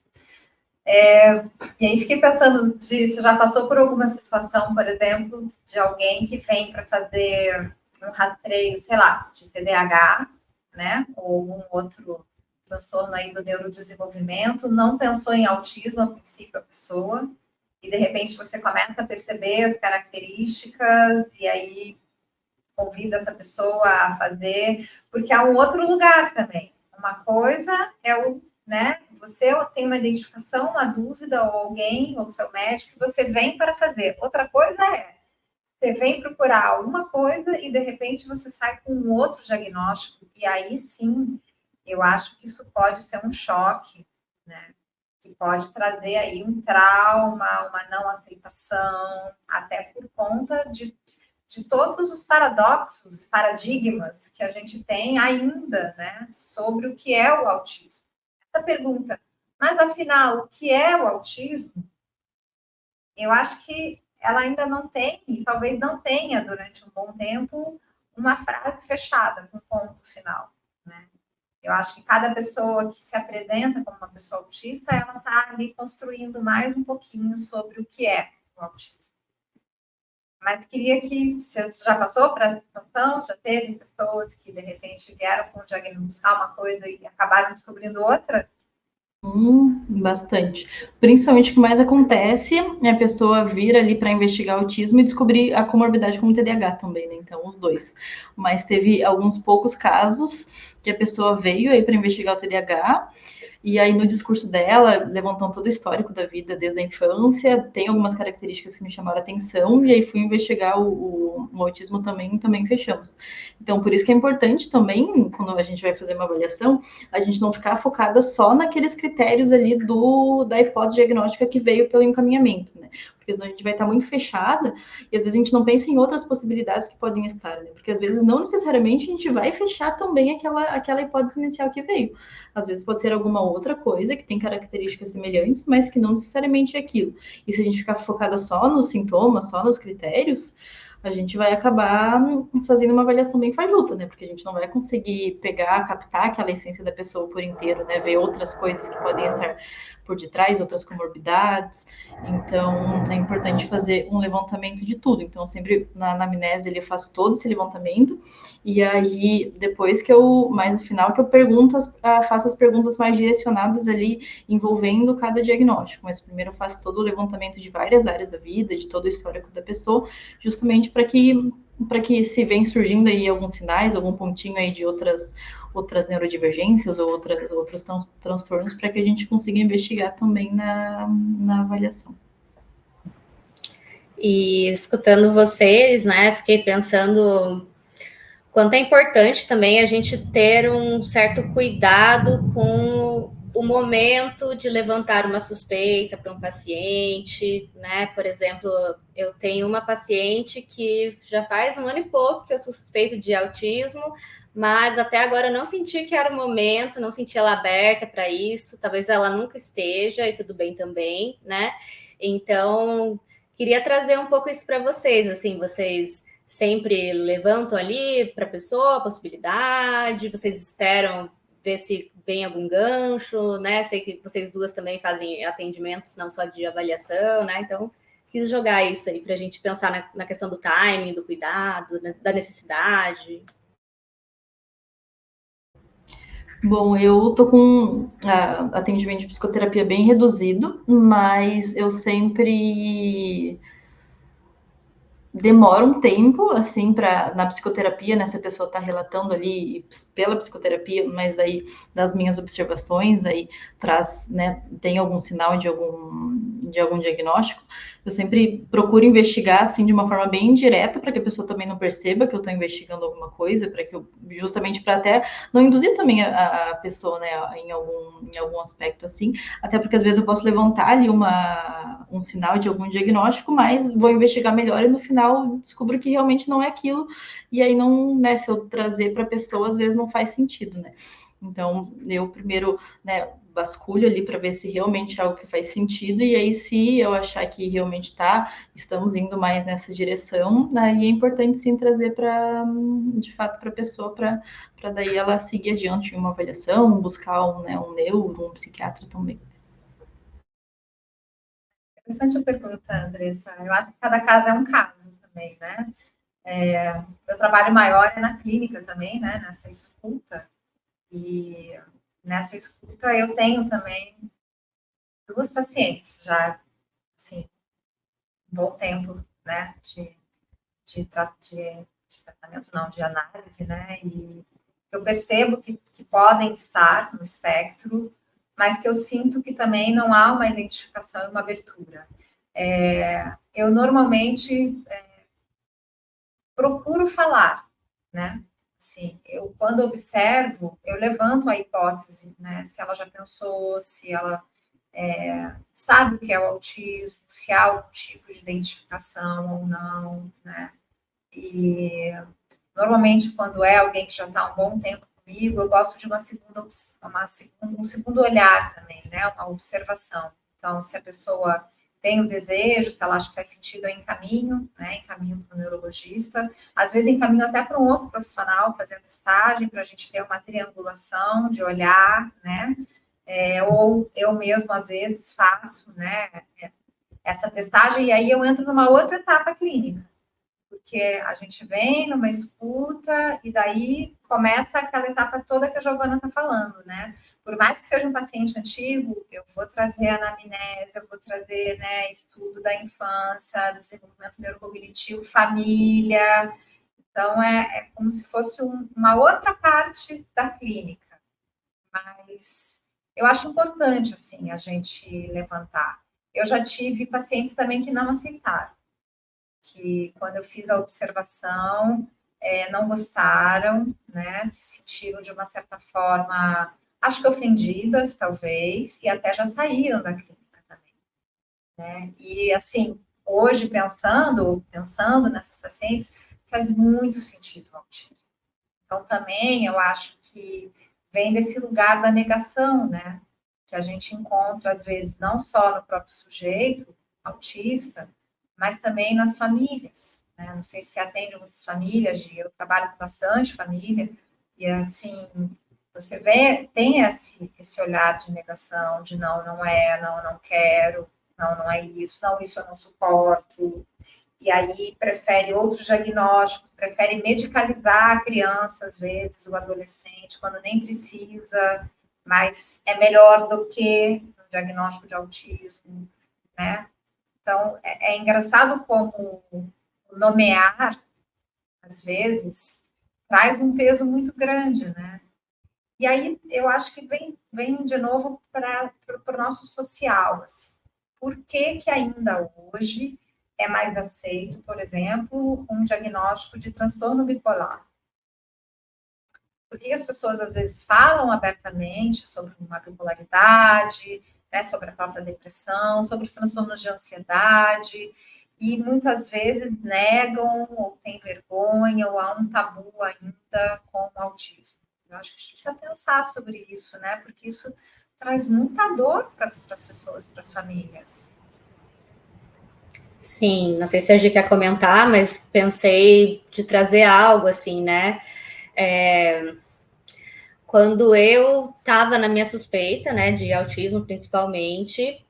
E aí fiquei pensando, você já passou por alguma situação, por exemplo, de alguém que vem para fazer um rastreio, sei lá, de TDAH, né, ou algum outro transtorno aí do neurodesenvolvimento, não pensou em autismo a princípio a pessoa, e de repente você começa a perceber as características, e aí convida essa pessoa a fazer, porque há um outro lugar também. Uma coisa é né, você tem uma identificação, uma dúvida, ou alguém, ou seu médico, que você vem para fazer. Outra coisa é, você vem procurar alguma coisa e, de repente, você sai com um outro diagnóstico, e aí sim, eu acho que isso pode ser um choque, né, que pode trazer aí um trauma, uma não aceitação, até por conta de todos os paradoxos, paradigmas que a gente tem ainda, né, sobre o que é o autismo. Essa pergunta, mas afinal, o que é o autismo? Eu acho que ela ainda não tem, e talvez não tenha durante um bom tempo, uma frase fechada, com ponto final, né? Eu acho que cada pessoa que se apresenta como uma pessoa autista, ela está ali construindo mais um pouquinho sobre o que é o autismo. Mas queria que você já passou por essa situação, já teve pessoas que, de repente, vieram com o diagnóstico buscar uma coisa e acabaram descobrindo outra? Bastante. Principalmente o que mais acontece é a pessoa vir ali para investigar autismo e descobrir a comorbidade com o TDAH também, né? Então, os dois. Mas teve alguns poucos casos que a pessoa veio aí para investigar o TDAH E aí, no discurso dela, levantando todo o histórico da vida desde a infância, tem algumas características que me chamaram a atenção, e aí fui investigar o autismo também fechamos. Então, por isso que é importante também, quando a gente vai fazer uma avaliação, a gente não ficar focada só naqueles critérios ali da hipótese diagnóstica que veio pelo encaminhamento, né? Porque senão a gente vai estar muito fechada e às vezes a gente não pensa em outras possibilidades que podem estar, né? Porque às vezes não necessariamente a gente vai fechar também aquela hipótese inicial que veio. Às vezes pode ser alguma outra coisa que tem características semelhantes, mas que não necessariamente é aquilo. E se a gente ficar focada só nos sintomas, só nos critérios, a gente vai acabar fazendo uma avaliação bem fajuta, né? Porque a gente não vai conseguir pegar, captar aquela essência da pessoa por inteiro, né? Ver outras coisas que podem estar por detrás, outras comorbidades. Então, é importante fazer um levantamento de tudo. Então, sempre na anamnese eu faço todo esse levantamento, e aí, depois mais no final, que eu faço as perguntas mais direcionadas ali, envolvendo cada diagnóstico. Mas primeiro eu faço todo o levantamento de várias áreas da vida, de todo o histórico da pessoa, justamente para que se vem surgindo aí alguns sinais, algum pontinho aí de outras neurodivergências ou outros transtornos, para que a gente consiga investigar também na avaliação. E escutando vocês, né, fiquei pensando quanto é importante também a gente ter um certo cuidado com o momento de levantar uma suspeita para um paciente, né? Por exemplo, eu tenho uma paciente que já faz 1 ano e pouco que eu suspeito de autismo, mas até agora eu não senti que era o momento, não senti ela aberta para isso, talvez ela nunca esteja, e tudo bem também, né? Então, queria trazer um pouco isso para vocês, assim, vocês sempre levantam ali para a pessoa a possibilidade, vocês esperam ver se vem algum gancho, né? Sei que vocês duas também fazem atendimentos, não só de avaliação, né? Então, quis jogar isso aí para a gente pensar na questão do timing, do cuidado, né? Da necessidade. Bom, eu tô com atendimento de psicoterapia bem reduzido, mas eu sempre demora um tempo, assim, na psicoterapia, né? Se a pessoa está relatando ali pela psicoterapia, mas daí das minhas observações, aí traz, né? Tem algum sinal de algum diagnóstico, eu sempre procuro investigar, assim, de uma forma bem indireta, para que a pessoa também não perceba que eu estou investigando alguma coisa, justamente para até não induzir também a pessoa, né? Em algum aspecto, assim, até porque às vezes eu posso levantar ali um sinal de algum diagnóstico, mas vou investigar melhor e no final descubro que realmente não é aquilo, e aí não, né, se eu trazer para a pessoa, às vezes não faz sentido, né? Então, eu primeiro, né, vasculho ali para ver se realmente é algo que faz sentido, e aí se eu achar que realmente estamos indo mais nessa direção, aí é importante sim trazer de fato para a pessoa, para daí ela seguir adiante em uma avaliação, buscar um neuro, um psiquiatra também. Interessante a pergunta, Andressa. Eu acho que cada caso é um caso também, né? Meu trabalho maior é na clínica também, né? Nessa escuta. E nessa escuta eu tenho também 2 pacientes já, assim, um bom tempo, né? De tratamento, não, de análise, né? E eu percebo que podem estar no espectro, mas que eu sinto que também não há uma identificação e uma abertura. Eu normalmente procuro falar, né? Assim, eu quando observo, eu levanto a hipótese, né? Se ela já pensou, se ela sabe o que é o autismo, se há algum tipo de identificação ou não, né? E normalmente quando é alguém que já está há um bom tempo comigo, eu gosto de um segundo olhar também, né? Uma observação. Então, se a pessoa tem o desejo, se ela acha que faz sentido, eu encaminho, né? Encaminho para o neurologista. Às vezes encaminho até para um outro profissional fazer a testagem, para a gente ter uma triangulação de olhar, né? Ou eu mesmo, às vezes, faço, né? Essa testagem, e aí eu entro numa outra etapa clínica. Porque a gente vem numa escuta e daí começa aquela etapa toda que a Giovana está falando, né? Por mais que seja um paciente antigo, eu vou trazer anamnese, eu vou trazer, né, estudo da infância, do desenvolvimento neurocognitivo, família. Então, é como se fosse uma outra parte da clínica. Mas eu acho importante, assim, a gente levantar. Eu já tive pacientes também que não aceitaram, que quando eu fiz a observação, não gostaram, né, se sentiram de uma certa forma, acho que ofendidas, talvez, e até já saíram da clínica também, né, e assim, hoje pensando nessas pacientes, faz muito sentido o autismo. Então, também eu acho que vem desse lugar da negação, né? Que a gente encontra, às vezes, não só no próprio sujeito autista, mas também nas famílias, né? Não sei se você atende muitas famílias, eu trabalho com bastante família, e assim, você vê, tem esse olhar de negação, de não, não é, não, não quero, não é isso, não, isso eu não suporto, e aí prefere outros diagnósticos, prefere medicalizar a criança, às vezes, o adolescente, quando nem precisa, mas é melhor do que um diagnóstico de autismo, né? Então, é engraçado como nomear, às vezes, traz um peso muito grande, né? E aí, eu acho que vem de novo para o nosso social, assim. Por que que ainda hoje é mais aceito, por exemplo, um diagnóstico de transtorno bipolar? Por que as pessoas às vezes falam abertamente sobre uma bipolaridade, né, sobre a própria depressão, sobre os transtornos de ansiedade, e muitas vezes negam ou têm vergonha, ou há um tabu ainda com o autismo? Eu acho que a gente precisa pensar sobre isso, né? Porque isso traz muita dor para as pessoas, para as famílias. Sim, não sei se a gente quer comentar, mas pensei de trazer algo assim, né? Quando eu estava na minha suspeita, né, de autismo principalmente,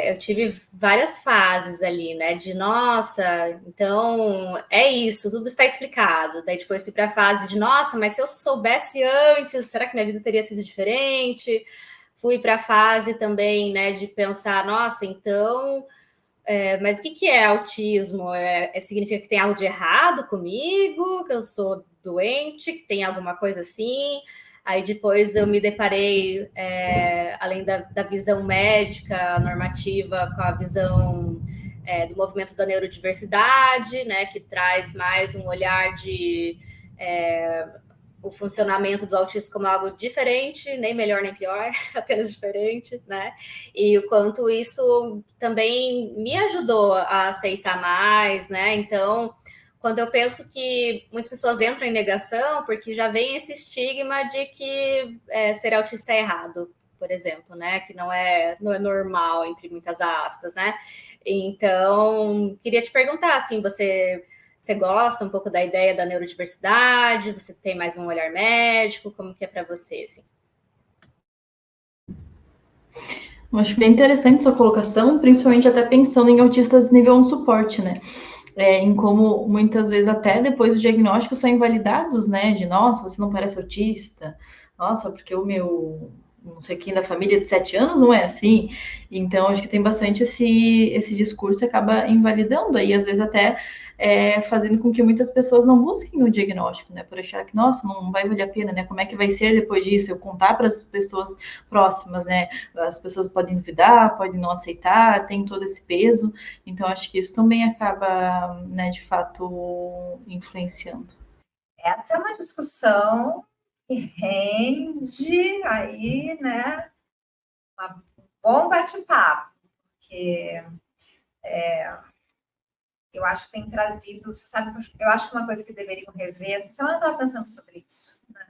eu tive várias fases ali, né, de nossa, então é isso, tudo está explicado. Daí depois fui para a fase de nossa, mas se eu soubesse antes, será que minha vida teria sido diferente? Fui para a fase também, né, de pensar, nossa, então mas o que é autismo? Significa que tem algo de errado comigo, que eu sou doente, que tem alguma coisa assim? Aí depois eu me deparei, além da visão médica normativa, com a visão do movimento da neurodiversidade, né, que traz mais um olhar de o funcionamento do autismo como algo diferente, nem melhor nem pior, apenas diferente, né? E o quanto isso também me ajudou a aceitar mais, né? Então, quando eu penso que muitas pessoas entram em negação porque já vem esse estigma de que ser autista é errado, por exemplo, né? Que não é normal, entre muitas aspas, né? Então, queria te perguntar, assim, você gosta um pouco da ideia da neurodiversidade? Você tem mais um olhar médico? Como que é para você, assim? Eu acho bem interessante sua colocação, principalmente até pensando em autistas nível 1 suporte, né? Em como muitas vezes até depois do diagnóstico são invalidados, né? De nossa, você não parece autista, nossa, porque o meu não sei quem da família de 7 anos não é assim. Então, acho que tem bastante esse discurso e acaba invalidando aí, às vezes até fazendo com que muitas pessoas não busquem o diagnóstico, né? Por achar que, nossa, não vai valer a pena, né? Como é que vai ser depois disso? Eu contar para as pessoas próximas, né? As pessoas podem duvidar, podem não aceitar, tem todo esse peso. Então, acho que isso também acaba, né, de fato, influenciando. Essa é uma discussão que rende aí, né, um bom bate-papo, porque eu acho que tem trazido, você sabe, eu acho que uma coisa que deveriam rever, essa semana eu estava pensando sobre isso, né?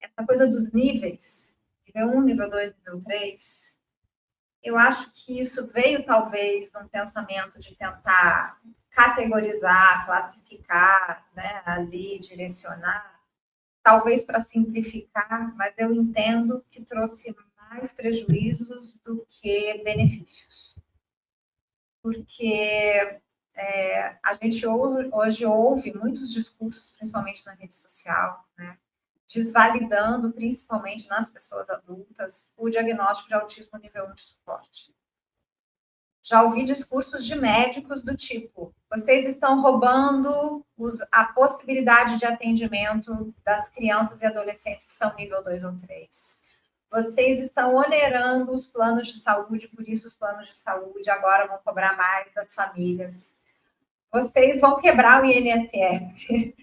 Essa coisa dos níveis, nível 1, nível 2, nível 3, eu acho que isso veio talvez num pensamento de tentar categorizar, classificar, né, ali, direcionar, talvez para simplificar, mas eu entendo que trouxe mais prejuízos do que benefícios. Porque a gente hoje ouve muitos discursos, principalmente na rede social, né, desvalidando, principalmente nas pessoas adultas, o diagnóstico de autismo nível 1 de suporte. Já ouvi discursos de médicos do tipo: vocês estão roubando a possibilidade de atendimento das crianças e adolescentes que são nível 2 ou 3. Vocês estão onerando os planos de saúde, por isso os planos de saúde agora vão cobrar mais das famílias. Vocês vão quebrar o INSS.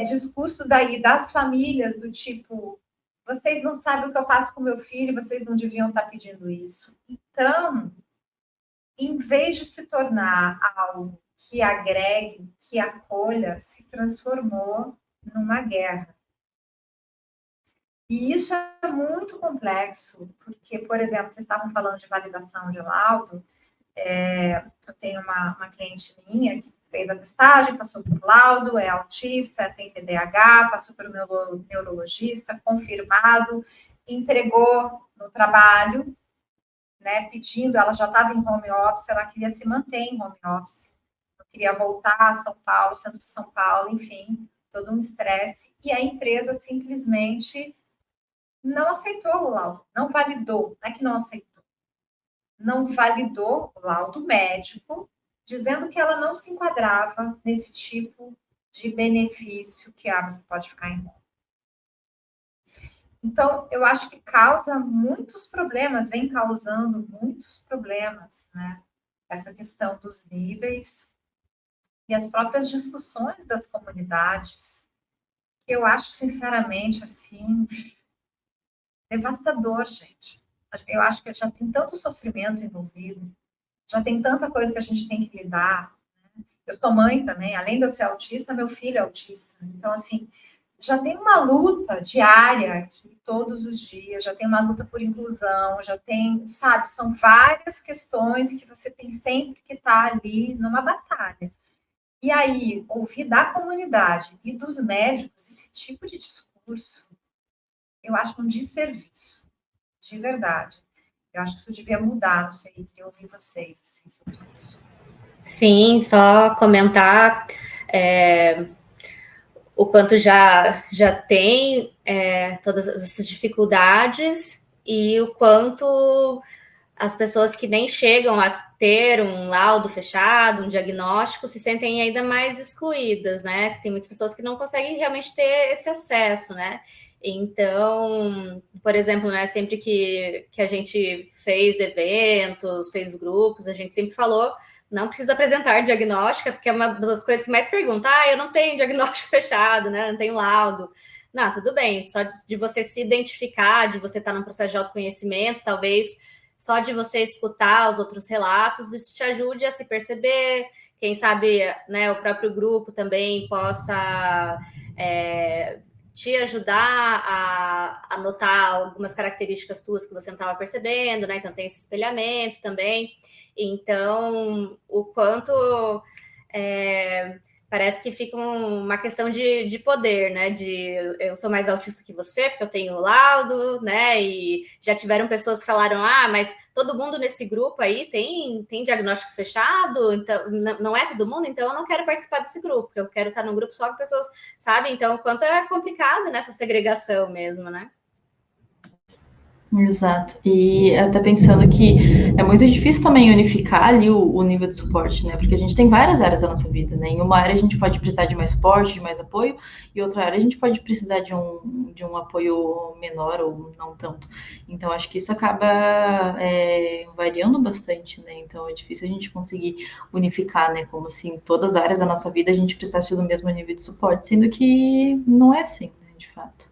Discursos daí das famílias do tipo, vocês não sabem o que eu passo com meu filho, vocês não deviam estar pedindo isso. Então, em vez de se tornar algo que agregue, que acolha, se transformou numa guerra. E isso é muito complexo, porque, por exemplo, vocês estavam falando de validação de laudo, eu tenho uma cliente minha que fez a testagem, passou por laudo, é autista, tem TDAH, passou pelo neurologista, confirmado, entregou no trabalho, né, pedindo, ela já estava em home office, ela queria se manter em home office, não queria voltar a São Paulo, centro de São Paulo, enfim, todo um estresse, e a empresa simplesmente não aceitou o laudo, não validou, não é que não aceitou, não validou o laudo médico, dizendo que ela não se enquadrava nesse tipo de benefício que você pode ficar em home. Então, eu acho que causa muitos problemas, vem causando muitos problemas, né? Essa questão dos níveis e as próprias discussões das comunidades, que eu acho, sinceramente, assim, devastador, gente. Eu acho que já tem tanto sofrimento envolvido, já tem tanta coisa que a gente tem que lidar. Né? Eu sou mãe também, além de eu ser autista, meu filho é autista. Então, assim, já tem uma luta diária aqui, todos os dias, já tem uma luta por inclusão, já tem, sabe, são várias questões que você tem sempre que estar ali numa batalha. E aí, ouvir da comunidade e dos médicos esse tipo de discurso, eu acho um desserviço, de verdade. Eu acho que isso devia mudar, não sei, queria ouvir vocês assim, sobre isso. Sim, só comentar o quanto já tem todas essas dificuldades e o quanto as pessoas que nem chegam a ter um laudo fechado, um diagnóstico, se sentem ainda mais excluídas, né? Tem muitas pessoas que não conseguem realmente ter esse acesso, né? Então, por exemplo, né, sempre que a gente fez eventos, fez grupos, a gente sempre falou, não precisa apresentar diagnóstico, porque é uma das coisas que mais perguntam, eu não tenho diagnóstico fechado, né? Não tenho laudo. Não, tudo bem, só de você se identificar, de você estar num processo de autoconhecimento, talvez só de você escutar os outros relatos, isso te ajude a se perceber, quem sabe, né, o próprio grupo também possa te ajudar a notar algumas características tuas que você não estava percebendo, né? Então tem esse espelhamento também. Então, o quanto parece que fica uma questão de poder, né? De eu sou mais autista que você, porque eu tenho laudo, né? E já tiveram pessoas que falaram: mas todo mundo nesse grupo aí tem diagnóstico fechado, então não é todo mundo, então eu não quero participar desse grupo, porque eu quero estar num grupo só com pessoas, sabe? Então, o quanto é complicado nessa segregação mesmo, né? Exato. E até pensando que é muito difícil também unificar ali o nível de suporte, né? Porque a gente tem várias áreas da nossa vida, né? Em uma área a gente pode precisar de mais suporte, de mais apoio, e outra área a gente pode precisar de um apoio menor ou não tanto. Então, acho que isso acaba variando bastante, né? Então, é difícil a gente conseguir unificar, né? Como se em todas as áreas da nossa vida a gente precisasse do mesmo nível de suporte, sendo que não é assim, né? De fato.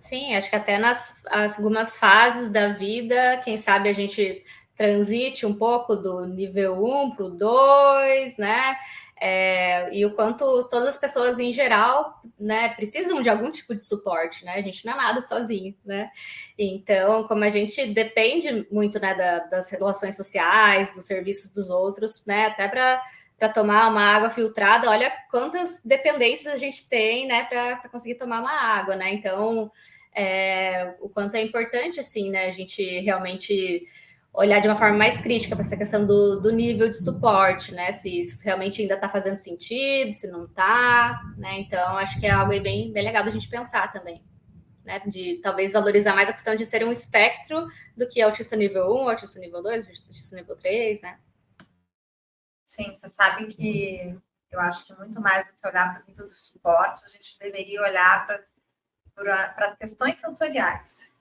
Sim, acho que até nas algumas fases da vida, quem sabe a gente transite um pouco do nível 1 para o 2, né? E o quanto todas as pessoas em geral, né, precisam de algum tipo de suporte, né? A gente não é nada sozinho, né? Então, como a gente depende muito, né, das relações sociais, dos serviços dos outros, né, até para tomar uma água filtrada, olha quantas dependências a gente tem, né, para conseguir tomar uma água, né? Então, o quanto é importante, assim, né, a gente realmente olhar de uma forma mais crítica para essa questão do nível de suporte, né, se isso realmente ainda está fazendo sentido, se não está, né, então acho que é algo bem, bem legal da gente pensar também, né, de talvez valorizar mais a questão de ser um espectro do que autista nível 1, autista nível 2, autista nível 3, né. Sim, você sabe que eu acho que muito mais do que olhar para o nível do suporte, a gente deveria olhar para as questões sensoriais.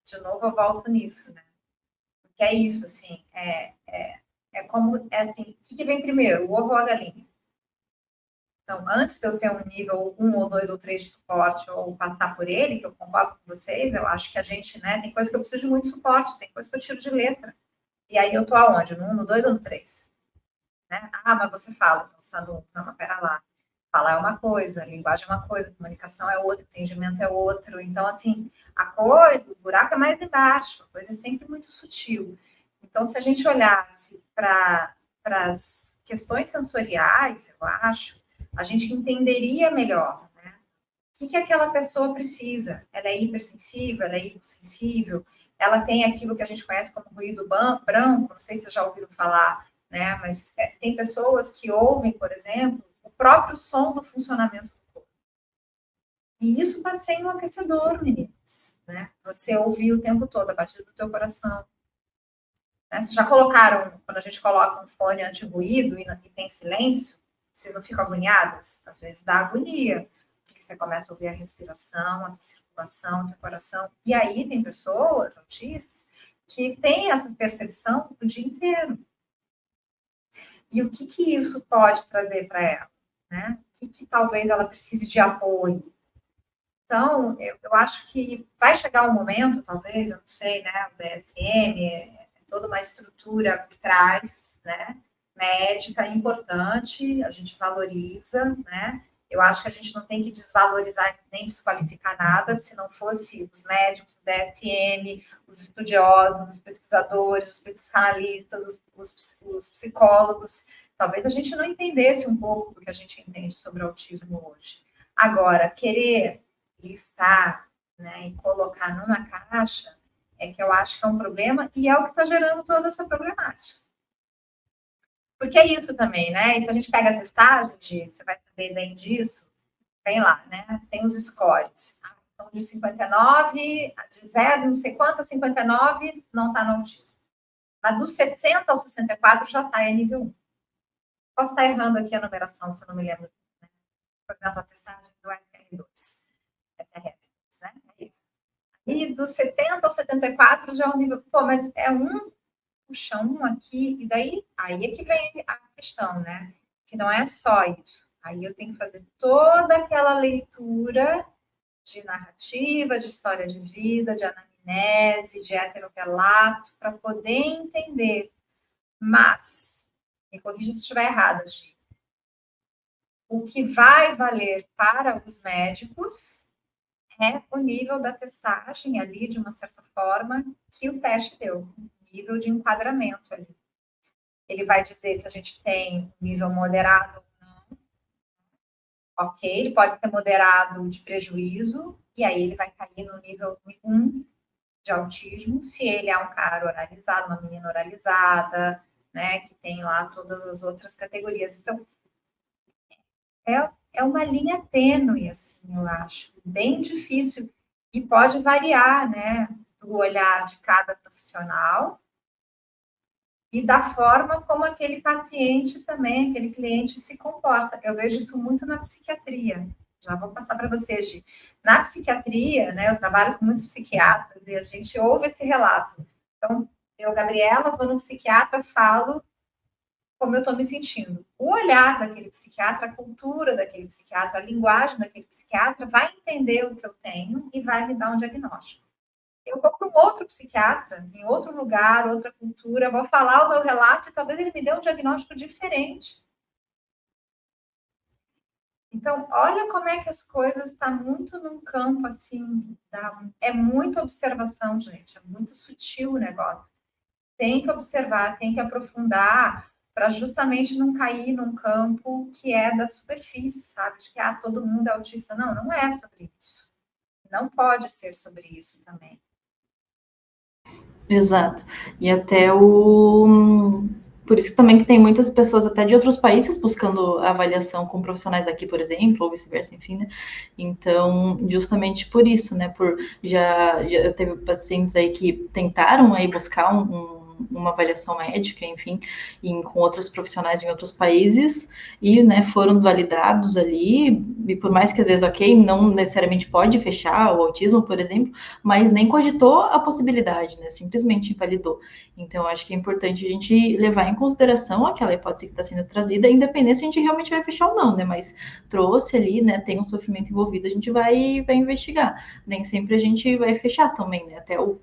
de novo eu volto nisso, né? Porque é isso, assim, como, assim, o que vem primeiro, o ovo ou a galinha? Então, antes de eu ter um nível 1 ou 2 ou 3 de suporte, ou passar por ele, que eu concordo com vocês, eu acho que a gente, né, tem coisa que eu preciso de muito suporte, tem coisa que eu tiro de letra. E aí eu tô aonde? No 1, no 2 ou no 3? Né? Ah, mas você fala, então você está no 1. Não, mas pera lá. Falar é uma coisa, linguagem é uma coisa, comunicação é outra, entendimento é outro. Então, assim, a coisa, o buraco é mais embaixo, a coisa é sempre muito sutil. Então, se a gente olhasse para as questões sensoriais, eu acho, a gente entenderia melhor, né? O que aquela pessoa precisa? Ela é hipersensível, ela é hipossensível, ela tem aquilo que a gente conhece como ruído branco, não sei se vocês já ouviram falar, né? Mas tem pessoas que ouvem, por exemplo, o próprio som do funcionamento do corpo. E isso pode ser enlouquecedor, meninas, né? Você ouvir o tempo todo a batida do teu coração. Né? Vocês já colocaram, quando a gente coloca um fone anti-ruído e tem silêncio, vocês não ficam agoniadas? Às vezes dá agonia, porque você começa a ouvir a respiração, a tua circulação, o teu coração. E aí tem pessoas, autistas, que têm essa percepção o dia inteiro. E o que isso pode trazer para ela? Né? O que talvez ela precise de apoio? Então, eu acho que vai chegar um momento, talvez, eu não sei, né? O DSM é toda uma estrutura por trás, né? Médica importante, a gente valoriza, né? Eu acho que a gente não tem que desvalorizar nem desqualificar nada, se não fosse os médicos, o DSM, os estudiosos, os pesquisadores, os psicanalistas, os psicólogos, talvez a gente não entendesse um pouco do que a gente entende sobre o autismo hoje. Agora, querer listar, né, e colocar numa caixa, é que eu acho que é um problema e é o que está gerando toda essa problemática. Porque é isso também, né? E se a gente pega a testagem, você vai saber bem disso, vem lá, né? Tem os scores. Então, de 59, de 0, não sei quanto, a 59, não está no autismo. Mas dos 60 ao 64 já está em nível 1. Posso estar errando aqui a numeração, se eu não me lembro. Né? Por exemplo, a testagem do SR2. SR2, né? É isso. E dos 70 ao 74 já é um nível... Pô, mas é puxa um aqui, e daí, aí é que vem a questão, né? Que não é só isso. Aí eu tenho que fazer toda aquela leitura de narrativa, de história de vida, de anamnese, de heterorrelato, para poder entender. Mas, me corrija se estiver errada, Gi. O que vai valer para os médicos é o nível da testagem ali, de uma certa forma, que o teste deu, nível de enquadramento ali. Ele vai dizer se a gente tem nível moderado ou não. Ok, ele pode ser moderado de prejuízo, e aí ele vai cair no nível 1 de autismo, se ele é um cara oralizado, uma menina oralizada, né, que tem lá todas as outras categorias. Então, é uma linha tênue, assim, eu acho, bem difícil, e pode variar, né, do olhar de cada profissional e da forma como aquele paciente também, aquele cliente se comporta. Eu vejo isso muito na psiquiatria. Já vou passar para vocês, Gi. Na psiquiatria, né, eu trabalho com muitos psiquiatras e a gente ouve esse relato. Então, eu, Gabriela, vou no psiquiatra, falo como eu estou me sentindo. O olhar daquele psiquiatra, a cultura daquele psiquiatra, a linguagem daquele psiquiatra vai entender o que eu tenho e vai me dar um diagnóstico. Eu vou para um outro psiquiatra, em outro lugar, outra cultura, vou falar o meu relato e talvez ele me dê um diagnóstico diferente. Então, olha como é que as coisas estão muito num campo, assim, é muita observação, gente, é muito sutil o negócio. Tem que observar, tem que aprofundar, para justamente não cair num campo que é da superfície, sabe? De que todo mundo é autista. Não, não é sobre isso. Não pode ser sobre isso também. Exato. E até por isso também que tem muitas pessoas até de outros países buscando avaliação com profissionais daqui, por exemplo, ou vice-versa, enfim, né? Então, justamente por isso, né? Já teve pacientes aí que tentaram aí buscar uma avaliação médica, enfim, com outros profissionais em outros países, e, né, foram desvalidados ali, e por mais que às vezes, ok, não necessariamente pode fechar o autismo, por exemplo, mas nem cogitou a possibilidade, né, simplesmente invalidou. Então, acho que é importante a gente levar em consideração aquela hipótese que está sendo trazida, independente se a gente realmente vai fechar ou não, né, mas trouxe ali, né, tem um sofrimento envolvido, a gente vai investigar. Nem sempre a gente vai fechar também, né, até o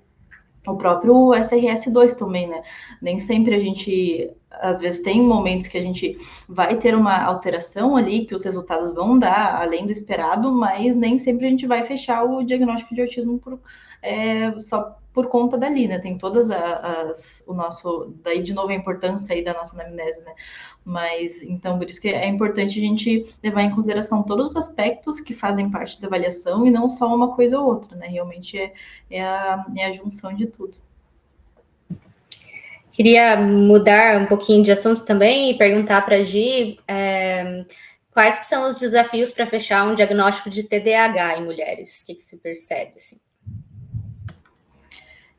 próprio SRS-2 também, né? Nem sempre a gente, às vezes, tem momentos que a gente vai ter uma alteração ali, que os resultados vão dar além do esperado, mas nem sempre a gente vai fechar o diagnóstico de autismo só por conta dali, né? Tem todas o nosso, daí de novo a importância aí da nossa anamnese, né? Mas, então, por isso que é importante a gente levar em consideração todos os aspectos que fazem parte da avaliação e não só uma coisa ou outra, né? Realmente é a junção de tudo. Queria mudar um pouquinho de assunto também e perguntar para a Gi quais que são os desafios para fechar um diagnóstico de TDAH em mulheres? O que se percebe, assim?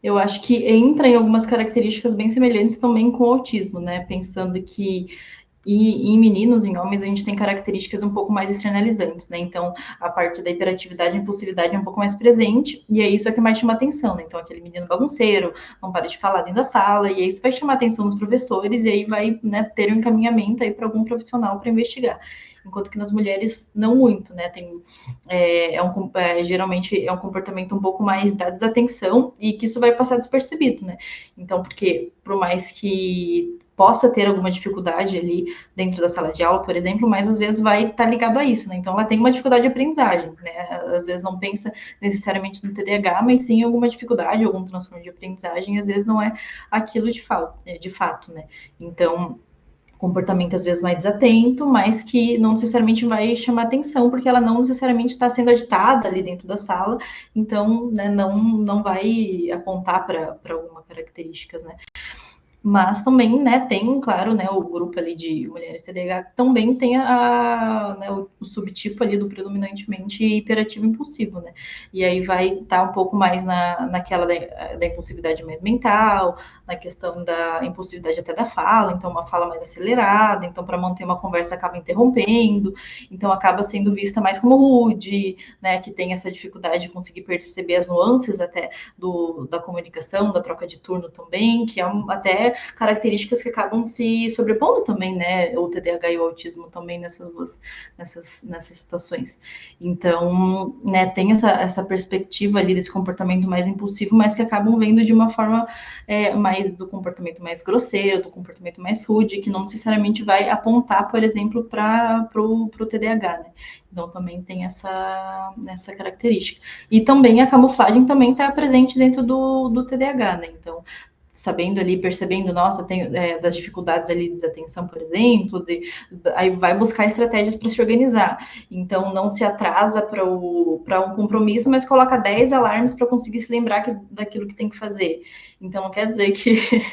Eu acho que entra em algumas características bem semelhantes também com o autismo, né? Pensando que em meninos, em homens, a gente tem características um pouco mais externalizantes, né? Então, a parte da hiperatividade e impulsividade é um pouco mais presente, e é isso que mais chama atenção, né? Então, aquele menino bagunceiro, não para de falar dentro da sala, e isso vai chamar a atenção dos professores, e aí vai, né, ter um encaminhamento aí para algum profissional para investigar. Enquanto que nas mulheres, não muito, né? Geralmente é um comportamento um pouco mais da desatenção, e que isso vai passar despercebido, né? Então, porque por mais que possa ter alguma dificuldade ali dentro da sala de aula, por exemplo, mas às vezes vai estar ligado a isso, né? Então ela tem uma dificuldade de aprendizagem, né? Às vezes não pensa necessariamente no TDAH, mas sim alguma dificuldade, algum transtorno de aprendizagem, às vezes não é aquilo de fato, né? Então, comportamento às vezes mais desatento, mas que não necessariamente vai chamar atenção, porque ela não necessariamente está sendo agitada ali dentro da sala, então, né, não vai apontar para alguma características, né? Mas também, né, tem, claro, né, o grupo ali de mulheres TDAH também tem né, o subtipo ali do predominantemente hiperativo impulsivo, né? E aí vai estar um pouco mais naquela da impulsividade mais mental, na questão da impulsividade até da fala, então uma fala mais acelerada, então para manter uma conversa acaba interrompendo, então acaba sendo vista mais como rude, né, que tem essa dificuldade de conseguir perceber as nuances até da comunicação, da troca de turno também, que é até características que acabam se sobrepondo também, né? O TDAH e o autismo também nessas situações. Então, né, tem essa perspectiva ali desse comportamento mais impulsivo, mas que acabam vendo de uma forma mais do comportamento mais grosseiro, do comportamento mais rude, que não necessariamente vai apontar, por exemplo, para o TDAH, né? Então também tem essa característica. E também a camuflagem também está presente dentro do TDAH, né? Então, sabendo ali, percebendo, nossa, tem das dificuldades ali de desatenção, por exemplo, aí vai buscar estratégias para se organizar. Então, não se atrasa para um compromisso, mas coloca 10 alarmes para conseguir se lembrar daquilo que tem que fazer. Então, não quer dizer que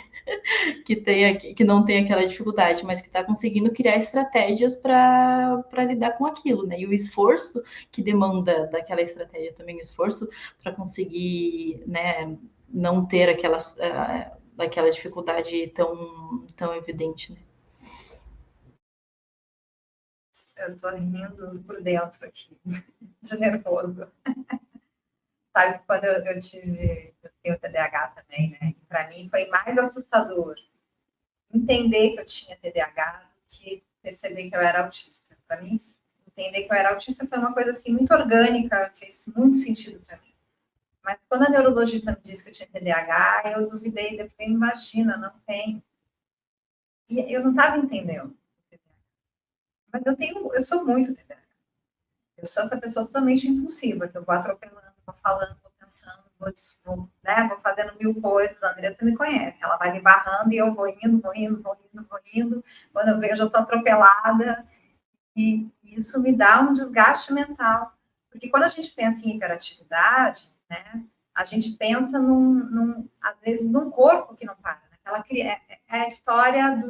não tem aquela dificuldade, mas que está conseguindo criar estratégias para lidar com aquilo, né? E o esforço que demanda daquela estratégia também, o esforço para conseguir, né, não ter aquela dificuldade tão evidente, né? Eu tô rindo por dentro aqui, de nervoso. Sabe que quando eu tenho TDAH também, né? Para mim foi mais assustador entender que eu tinha TDAH do que perceber que eu era autista. Para mim, entender que eu era autista foi uma coisa assim muito orgânica, fez muito sentido para mim. Mas quando a neurologista me disse que eu tinha TDAH, eu duvidei, eu falei, imagina, não tem. E eu não estava entendendo. Mas eu sou muito TDAH. Eu sou essa pessoa totalmente impulsiva, que eu vou atropelando, vou falando, vou pensando, vou fazendo mil coisas. A Andressa me conhece, ela vai me barrando e eu vou indo. Quando eu vejo, eu estou atropelada. E isso me dá um desgaste mental. Porque quando a gente pensa em hiperatividade, né, a gente pensa às vezes, num corpo que não para. Né? É a história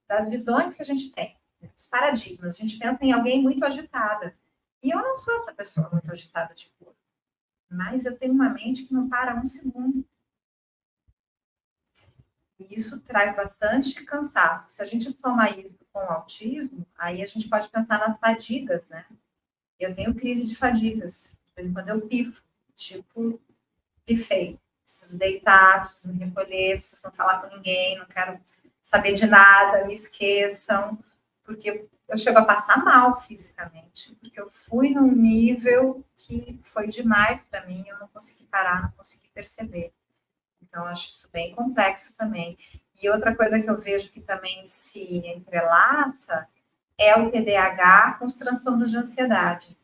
das visões que a gente tem, dos paradigmas. A gente pensa em alguém muito agitada. E eu não sou essa pessoa muito agitada de corpo. mas eu tenho uma mente que não para um segundo. E isso traz bastante cansaço. Se a gente soma isso com o autismo, aí a gente pode pensar nas fadigas, né? Eu tenho crise de fadigas. Quando eu pifo, tipo, pifei. Preciso deitar, preciso me recolher, preciso não falar com ninguém, não quero saber de nada, me esqueçam, porque eu chego a passar mal fisicamente, porque eu fui num nível que foi demais para mim, eu não consegui parar, não consegui perceber. Então, acho isso bem complexo também. E outra coisa que eu vejo que também se entrelaça é o TDAH com os transtornos de ansiedade.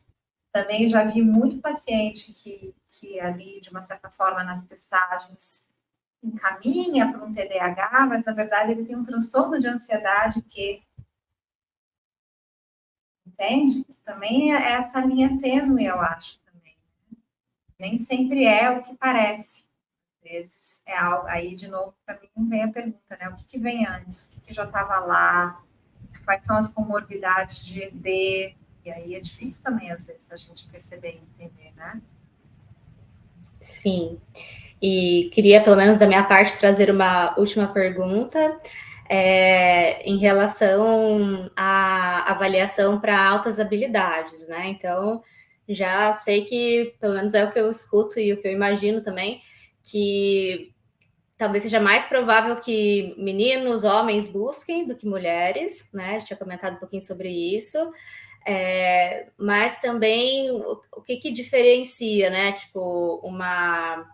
Também já vi muito paciente que ali, de uma certa forma, nas testagens, encaminha para um TDAH, mas, na verdade, ele tem um transtorno de ansiedade que, entende? Também é essa linha tênue, eu acho, também. Nem sempre é o que parece. Às vezes é algo, aí, de novo, para mim, vem a pergunta, né? O que vem antes? O que já estava lá? Quais são as comorbidades de ED? E aí é difícil também, às vezes, a gente perceber e entender, né? Sim. E queria, pelo menos da minha parte, trazer uma última pergunta em relação à avaliação para altas habilidades, né? Então, já sei que, pelo menos é o que eu escuto e o que eu imagino também, que talvez seja mais provável que meninos, homens busquem do que mulheres, né? Eu tinha comentado um pouquinho sobre isso. Mas também o que diferencia, né? Tipo, uma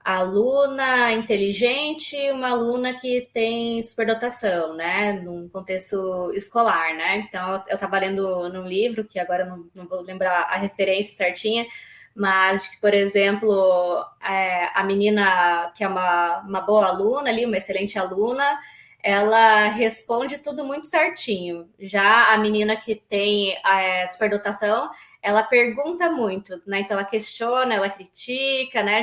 aluna inteligente e uma aluna que tem superdotação, né? Num contexto escolar, né? Então, eu estava lendo num livro, que agora não vou lembrar a referência certinha, mas que, por exemplo, a menina que é uma boa aluna ali, uma excelente aluna, ela responde tudo muito certinho. Já a menina que tem superdotação, ela pergunta muito, né? Então ela questiona, ela critica, né?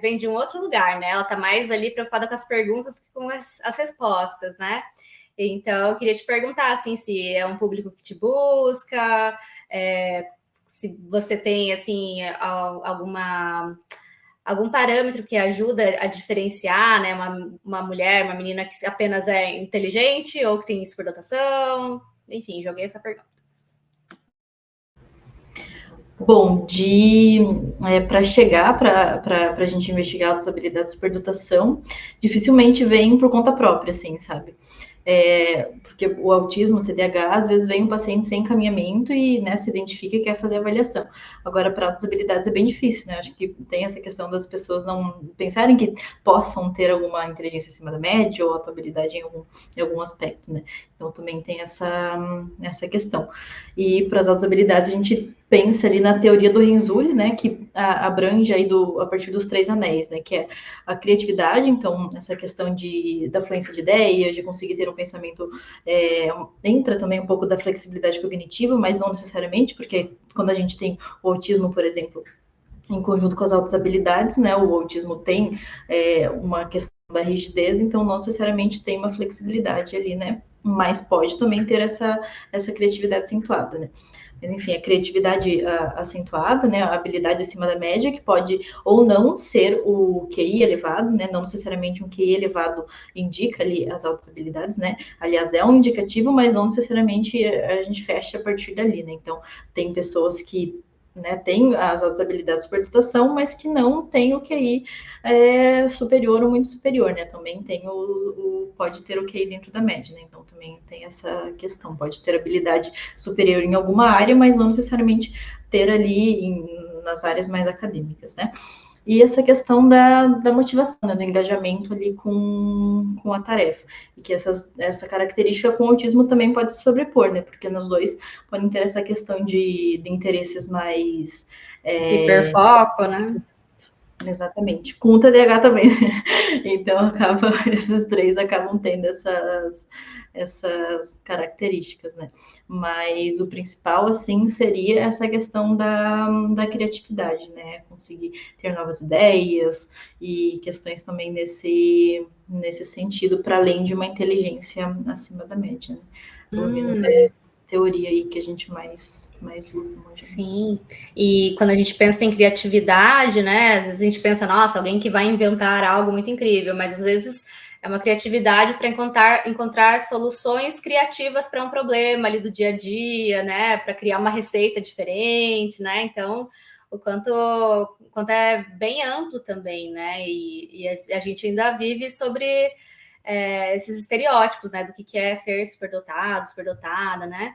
Vem de um outro lugar, né? Ela tá mais ali preocupada com as perguntas que com as respostas, né? Então eu queria te perguntar assim, se é um público que te busca, se você tem assim algum parâmetro que ajuda a diferenciar, né, uma mulher, uma menina que apenas é inteligente ou que tem superdotação? Enfim, joguei essa pergunta. Bom, para chegar para a gente investigar as habilidades de superdotação, dificilmente vem por conta própria, assim, sabe? Porque o autismo, o TDAH, às vezes vem um paciente sem encaminhamento e, né, se identifica e quer fazer avaliação. Agora, para outras habilidades é bem difícil, né? Acho que tem essa questão das pessoas não pensarem que possam ter alguma inteligência acima da média ou habilidade em algum aspecto, né? Então, também tem essa questão. E para as outras habilidades, a gente pensa ali na teoria do Renzulli, né, que abrange aí a partir dos 3 anéis, né, que é a criatividade, então essa questão da fluência de ideias, de conseguir ter um pensamento, entra também um pouco da flexibilidade cognitiva, mas não necessariamente, porque quando a gente tem o autismo, por exemplo, em conjunto com as outras habilidades, né, o autismo tem uma questão da rigidez, então não necessariamente tem uma flexibilidade ali, né, mas pode também ter essa criatividade acentuada, né. Mas, enfim, a criatividade acentuada, né, a habilidade acima da média, que pode ou não ser o QI elevado, né, não necessariamente um QI elevado indica ali as altas habilidades, né, aliás, é um indicativo, mas não necessariamente a gente fecha a partir dali, né, então tem pessoas que, né, tem as altas habilidades de superdotação, mas que não tem o QI superior ou muito superior, né? Também tem pode ter o QI dentro da média, né? Então também tem essa questão, pode ter habilidade superior em alguma área, mas não necessariamente ter ali nas áreas mais acadêmicas, né? E essa questão da motivação, né, do engajamento ali com a tarefa. E que essa característica com o autismo também pode se sobrepor, né? Porque nos dois podem ter essa questão de interesses mais... Hiperfoco, né? Exatamente. Com o TDAH também. Então, esses 3 acabam tendo essas características, né? Mas o principal, assim, seria essa questão da criatividade, né? Conseguir ter novas ideias e questões também nesse sentido, para além de uma inteligência acima da média, né? Pelo menos teoria aí que a gente mais usa. Sim, e quando a gente pensa em criatividade, né, às vezes a gente pensa, nossa, alguém que vai inventar algo muito incrível, mas às vezes é uma criatividade para encontrar soluções criativas para um problema ali do dia a dia, né, para criar uma receita diferente, né, então o quanto é bem amplo também, né, e a gente ainda vive sobre esses estereótipos, né, do que é ser superdotado, superdotada, né,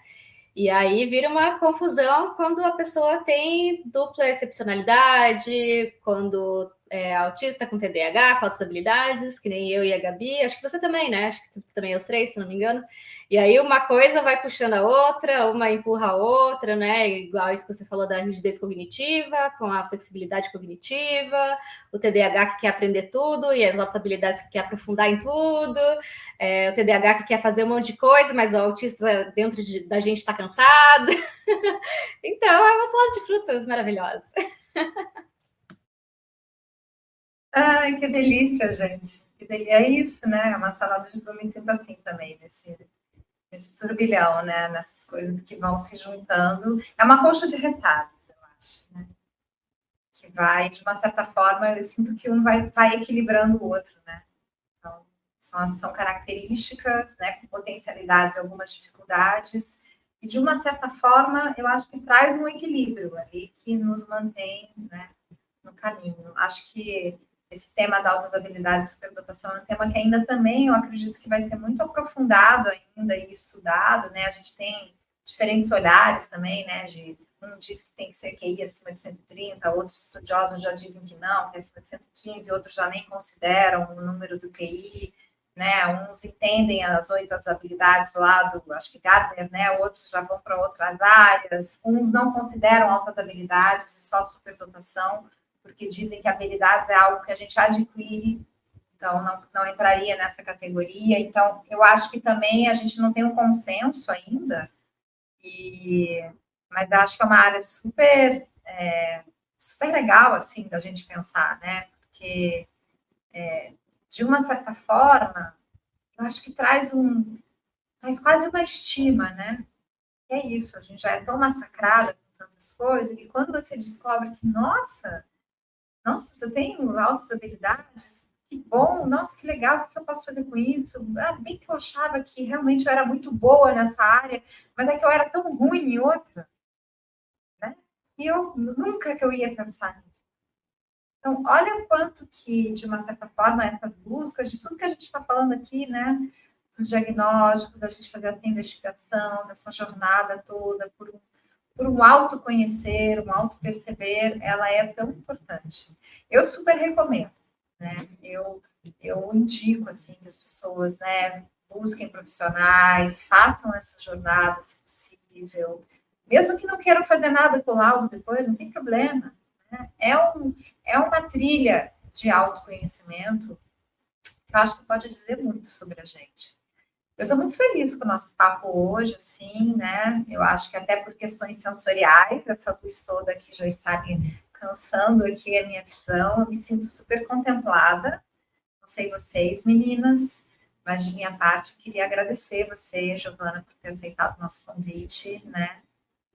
e aí vira uma confusão quando a pessoa tem dupla excepcionalidade, quando é autista com TDAH, com altas habilidades, que nem eu e a Gabi, acho que você também, né? Acho que também é os três, se não me engano. E aí uma coisa vai puxando a outra, uma empurra a outra, né? Igual isso que você falou da rigidez cognitiva, com a flexibilidade cognitiva, o TDAH que quer aprender tudo e as outras habilidades que quer aprofundar em tudo, o TDAH que quer fazer um monte de coisa, mas o autista dentro da gente está cansado. Então, é uma salada de frutas maravilhosa. Ai, que delícia, gente. É isso, né? É uma salada de frutas, me sinto assim também, nesse turbilhão, né? Nessas coisas que vão se juntando. É uma colcha de retalhos, eu acho, né? Que vai, de uma certa forma, eu sinto que um vai equilibrando o outro, né? Então, são características, né? Com potencialidades e algumas dificuldades. E, de uma certa forma, eu acho que traz um equilíbrio ali que nos mantém, né, no caminho. Acho que esse tema da altas habilidades e superdotação é um tema que ainda também eu acredito que vai ser muito aprofundado ainda e estudado, né? A gente tem diferentes olhares também, né? Um diz que tem que ser QI acima de 130, outros estudiosos já dizem que não, que é acima de 115, outros já nem consideram o número do QI, né? Uns entendem as 8 habilidades lá do, acho que Gardner, né? Outros já vão para outras áreas, uns não consideram altas habilidades e só superdotação, porque dizem que habilidades é algo que a gente adquire, então não entraria nessa categoria. Então, eu acho que também a gente não tem um consenso ainda, mas acho que é uma área super, super legal, assim, da gente pensar, né? Porque, de uma certa forma, eu acho que traz quase uma estima, né? E é isso, a gente já é tão massacrada com tantas coisas, e quando você descobre que, nossa, você tem altas habilidades, que bom, nossa, que legal, o que eu posso fazer com isso? Bem que eu achava que realmente eu era muito boa nessa área, mas é que eu era tão ruim em outra, né? E eu nunca que eu ia pensar nisso. Então, olha o quanto que, de uma certa forma, essas buscas, de tudo que a gente está falando aqui, né? Dos diagnósticos, a gente fazer essa investigação, dessa jornada toda, por um autoconhecer, um autoperceber, ela é tão importante. Eu super recomendo, né? Eu indico, assim, que as pessoas, né, busquem profissionais, façam essa jornada, se possível. Mesmo que não queiram fazer nada com o laudo depois, não tem problema, né? É uma trilha de autoconhecimento que eu acho que pode dizer muito sobre a gente. Eu estou muito feliz com o nosso papo hoje, assim, né? Eu acho que até por questões sensoriais, essa luz toda aqui já está me cansando aqui a minha visão, eu me sinto super contemplada. Não sei vocês, meninas, mas de minha parte, queria agradecer você, Giovana, por ter aceitado o nosso convite, né?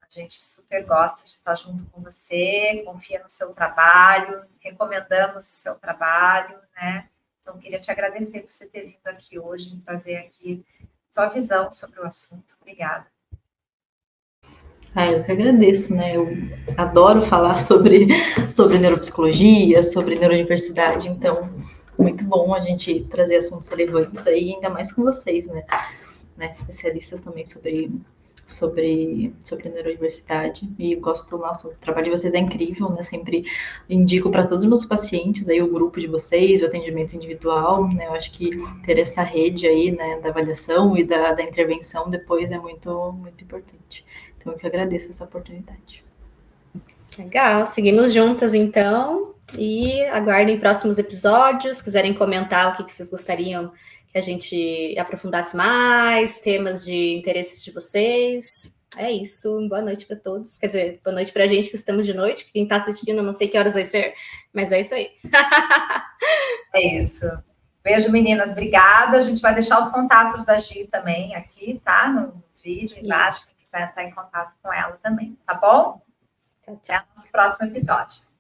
A gente super gosta de estar junto com você, confia no seu trabalho, recomendamos o seu trabalho, né? Então, queria te agradecer por você ter vindo aqui hoje e trazer aqui sua visão sobre o assunto. Obrigada. Eu que agradeço, né? Eu adoro falar sobre neuropsicologia, sobre neurodiversidade, então, muito bom a gente trazer assuntos relevantes aí, ainda mais com vocês, né? Especialistas também sobre neurodiversidade, e gosto do nosso trabalho de vocês, é incrível, né? Sempre indico para todos os meus pacientes aí o grupo de vocês, o atendimento individual, né? Eu acho que ter essa rede aí, né, da avaliação e da intervenção depois é muito, muito importante. Então, eu que agradeço essa oportunidade. Legal, seguimos juntas então, e aguardem próximos episódios, quiserem comentar o que vocês gostariam que a gente aprofundasse mais, temas de interesses de vocês. É isso, boa noite para todos. Quer dizer, boa noite para a gente que estamos de noite, quem está assistindo, não sei que horas vai ser, mas é isso aí. É isso. Beijo, meninas, obrigada. A gente vai deixar os contatos da Gi também aqui, tá? No vídeo embaixo, quem quiser entrar em contato com ela também, tá bom? Tchau, tchau. Até o nosso próximo episódio.